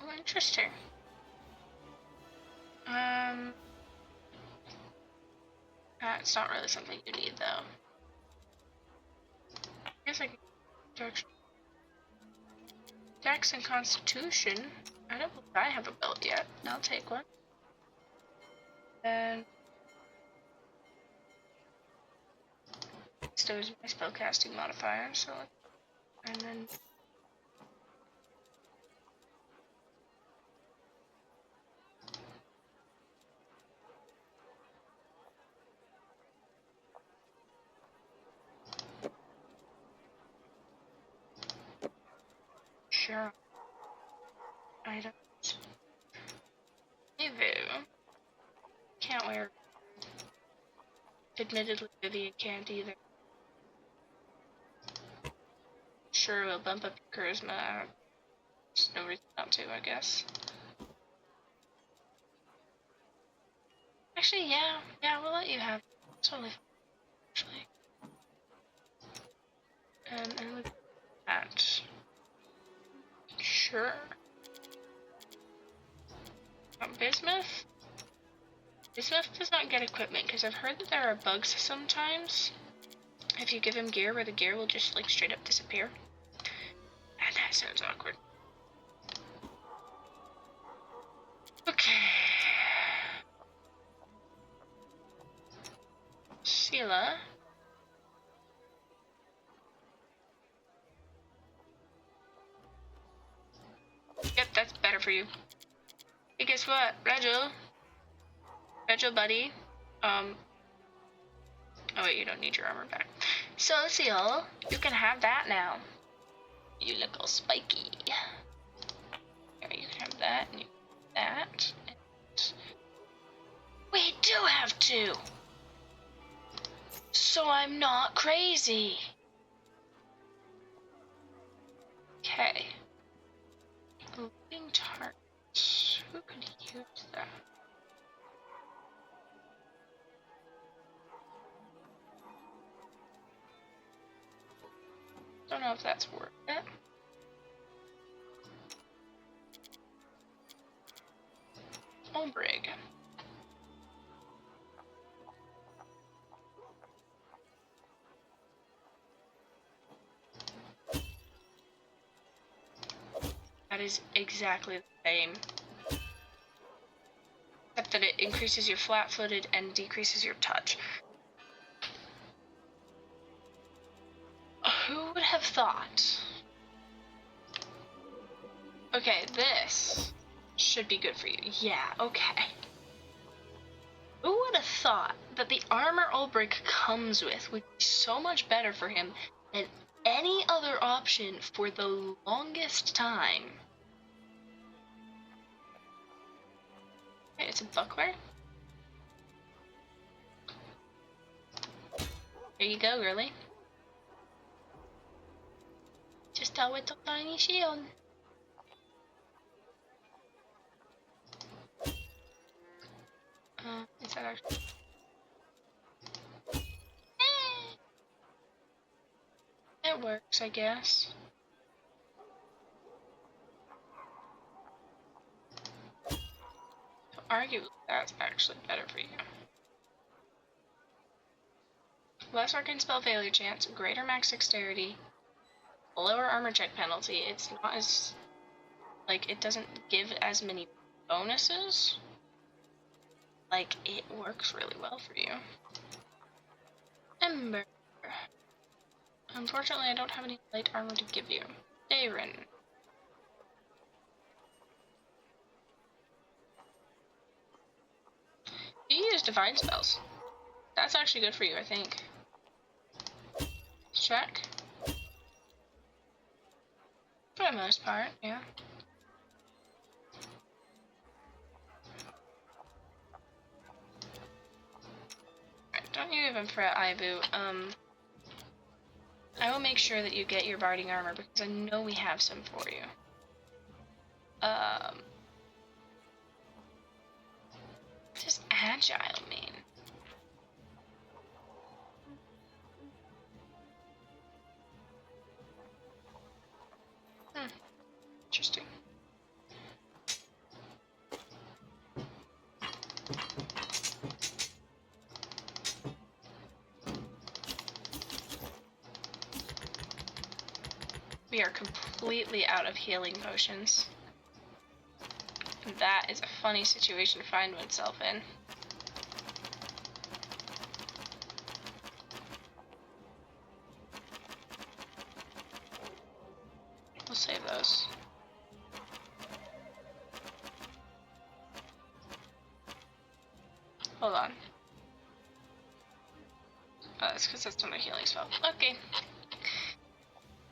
Oh, interesting. It's not really something you need, though. I guess I can Dex and Constitution. I don't believe I have a belt yet. I'll take one. And still use my spellcasting modifier, so and then sure. I don't. Evu. Can't wear. Admittedly, Vivian can't either. Sure, we'll bump up your charisma. There's no reason not to, I guess. Actually, yeah, we'll let you have it. It's totally fine, actually. And look at that. Sure. Bismuth? Bismuth does not get equipment, because I've heard that there are bugs sometimes. If you give him gear, where the gear will just, like, straight up disappear. And that sounds awkward. Okay. Sheila. Yep, that's better for you. Hey, guess what? Regil, buddy. Oh wait, you don't need your armor back. So, Seal, you can have that now. You look all spiky. Here, you can have that, and you can have that. And we do have two! So I'm not crazy. Okay. Living target. Who could use that? Don't know if that's worth it. Ombrig. That is exactly the same. Except the said it increases your flat-footed and decreases your touch. Who would have thought? Okay, this should be good for you. Yeah, okay. Who would have thought that the armor Ulbrich comes with would be so much better for him than any other option for the longest time? Okay, it's a buckler. There you go, girly. Just a little tiny shield. Is that actually? It works, I guess. Arguably, that's actually better for you. Less arcane spell failure chance, greater max dexterity, lower armor check penalty. It's not as, like, it doesn't give as many bonuses. Like, it works really well for you. Ember. Unfortunately, I don't have any light armor to give you. Darren. You use divine spells. That's actually good for you, I think. Check. For the most part, yeah. Right, don't you even fret, Ibu. I will make sure that you get your barding armor because I know we have some for you. Just agile mean? Interesting. We are completely out of healing potions. And that is a funny situation to find oneself in. We'll save those. Hold on. Oh, that's because that's not a healing spell. Okay.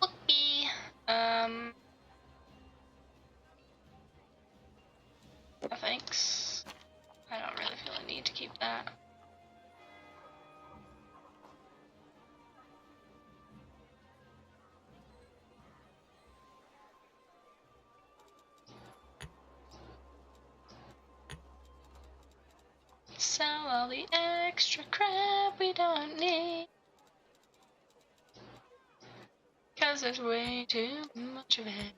Okay. No thanks. I don't really feel a need to keep that. Sell all the extra crap we don't need. 'Cause there's way too much of it.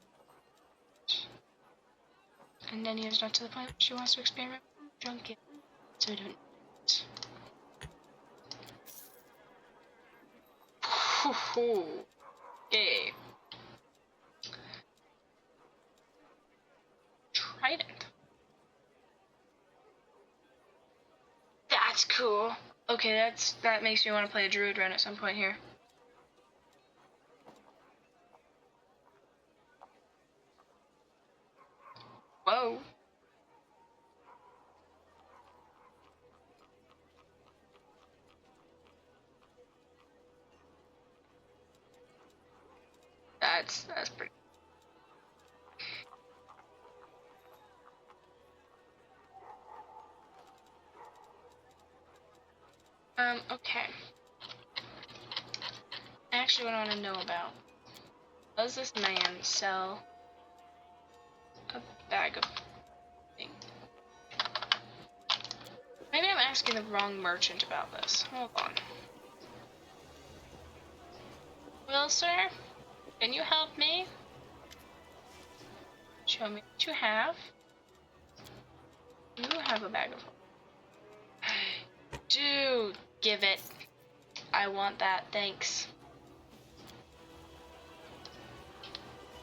And Nenia's not to the point where she wants to experiment with drunk it. So we don't. Okay. Trident. That's cool. Okay, that makes me want to play a druid run at some point here. Whoa. That's pretty. Okay. Actually, what I want to know about, does this man sell a bag of thing? Maybe I'm asking the wrong merchant about this. Hold on. Well, sir, can you help me? Show me what you have. You have a bag of. Dude, give it. I want that, thanks.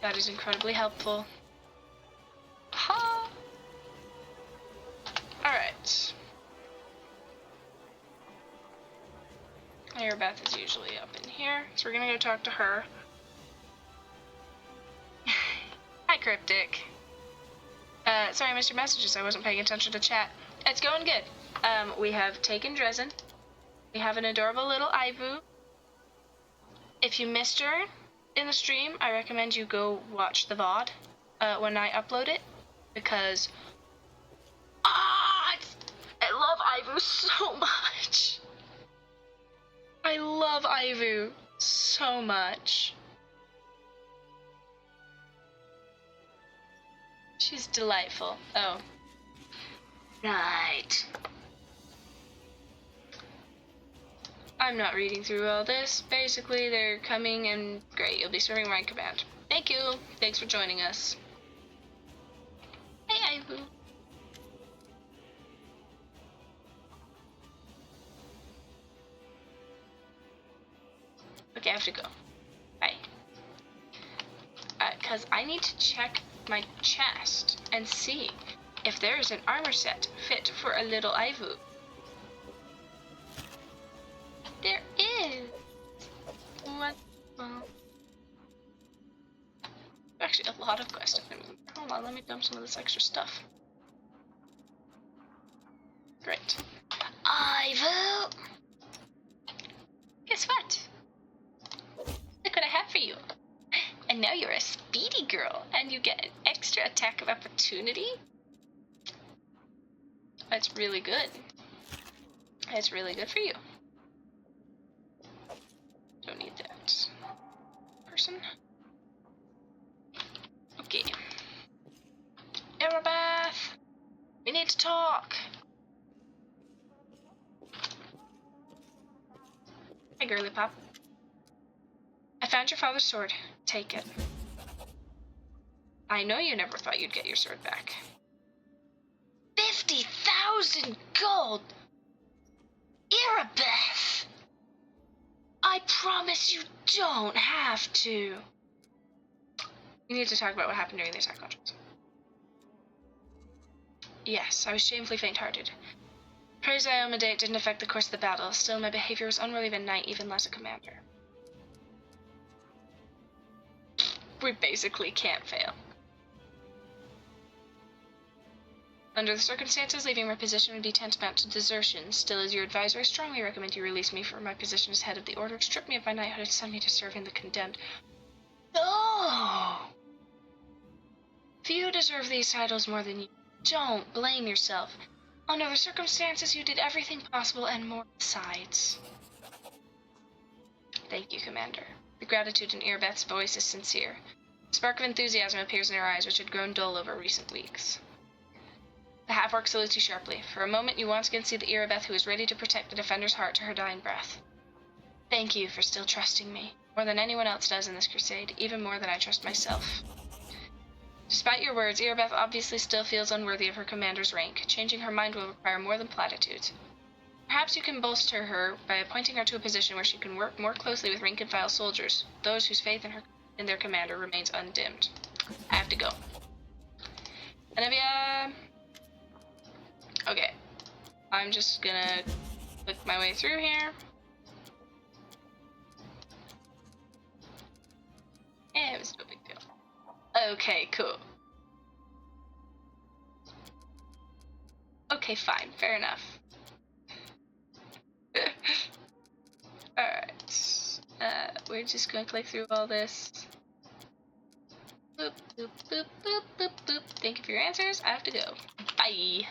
That is incredibly helpful. Ha! Alright, Alright. Beth is usually up in here, so we're gonna go talk to her. Hi, Cryptic. Sorry I missed your messages. I wasn't paying attention to chat. It's going good. We have taken Drezen. We have an adorable little Ivu. If you missed her in the stream, I recommend you go watch the VOD when I upload it, because I love Ivu so much. I love Ivu so much. She's delightful. Oh. Right. I'm not reading through all this. Basically, they're coming and great. You'll be serving my command. Thank you. Thanks for joining us. Hey, Ivu. Okay, I have to go. Bye. Because I need to check my chest and see if there is an armor set fit for a little Ivu. There is. What? Well, actually, a lot of quest items. Hold on, let me dump some of this extra stuff. Great. Ivu! Guess what? Look what I have for you. And now you're a speedy girl, and you get an extra attack of opportunity? That's really good. That's really good for you. Don't need that person. Okay. Erebeth! We need to talk! Hi, girly pop. I found your father's sword. Take it. I know you never thought you'd get your sword back. 50,000 gold! Erebeth! I promise you don't have to. We need to talk about what happened during the attack contract. Yes, I was shamefully faint-hearted. Praise Iomade didn't affect the course of the battle. Still, my behavior was unworthy of a knight, even less a commander. We basically can't fail. Under the circumstances, leaving my position would be tantamount to desertion. Still, as your advisor, I strongly recommend you release me from my position as head of the order, strip me of my knighthood, and send me to serve in the condemned. No! Few deserve these titles more than you. Don't blame yourself. Under the circumstances, you did everything possible and more besides. Thank you, Commander. The gratitude in Erebeth's voice is sincere. A spark of enthusiasm appears in her eyes, which had grown dull over recent weeks. The half-orc salutes you sharply. For a moment, you once again see the Erebeth who is ready to protect the defender's heart to her dying breath. Thank you for still trusting me, more than anyone else does in this crusade, even more than I trust myself. Despite your words, Erebeth obviously still feels unworthy of her commander's rank. Changing her mind will require more than platitudes. Perhaps you can bolster her by appointing her to a position where she can work more closely with rank-and-file soldiers, those whose faith in their commander remains undimmed. I have to go. Anivia... Okay. I'm just gonna click my way through here. It was no big deal. Okay, cool. Okay, fine. Fair enough. Alright. We're just gonna click through all this. Boop, boop, boop, boop, boop, boop. Thank you for your answers. I have to go. Bye.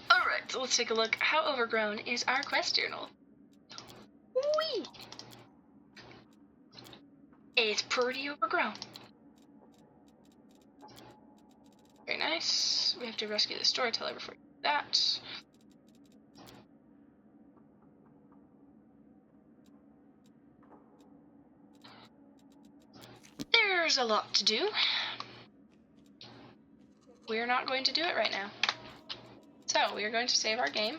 Alright, so let's take a look. How overgrown is our quest journal? Whee! It's pretty overgrown. Very nice. We have to rescue the storyteller before we do that. There's a lot to do. We're not going to do it right now. So, we are going to save our game.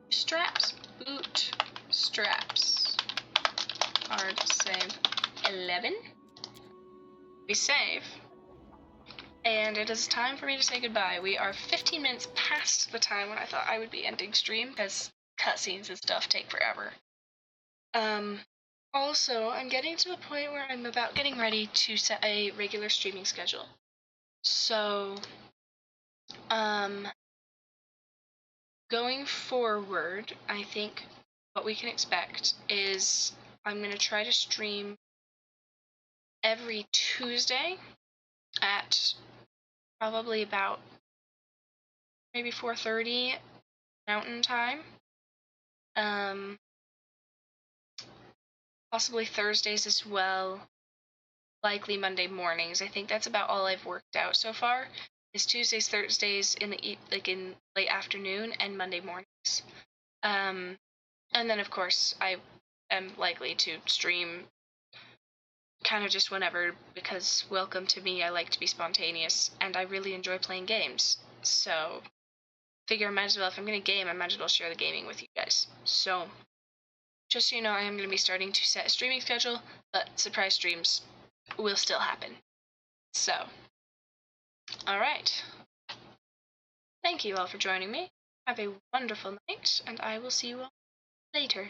Straps. Boot. Straps. Hard save 11. We save. And it is time for me to say goodbye. We are 15 minutes past the time when I thought I would be ending stream, because cutscenes and stuff take forever. Also, I'm getting to the point where I'm about getting ready to set a regular streaming schedule. So, going forward, I think what we can expect is I'm going to try to stream every Tuesday at probably about maybe 4:30 Mountain Time. Possibly Thursdays as well. Likely Monday mornings. I think that's about all I've worked out so far. Is Tuesdays, Thursdays in the in late afternoon, and Monday mornings. And then of course I am likely to stream kind of just whenever, because welcome to me, I like to be spontaneous and I really enjoy playing games. So figure I might as well, if I'm gonna game, I might as well share the gaming with you guys. So just so you know, I am going to be starting to set a streaming schedule, but surprise streams will still happen. So, alright. Thank you all for joining me. Have a wonderful night, and I will see you all later.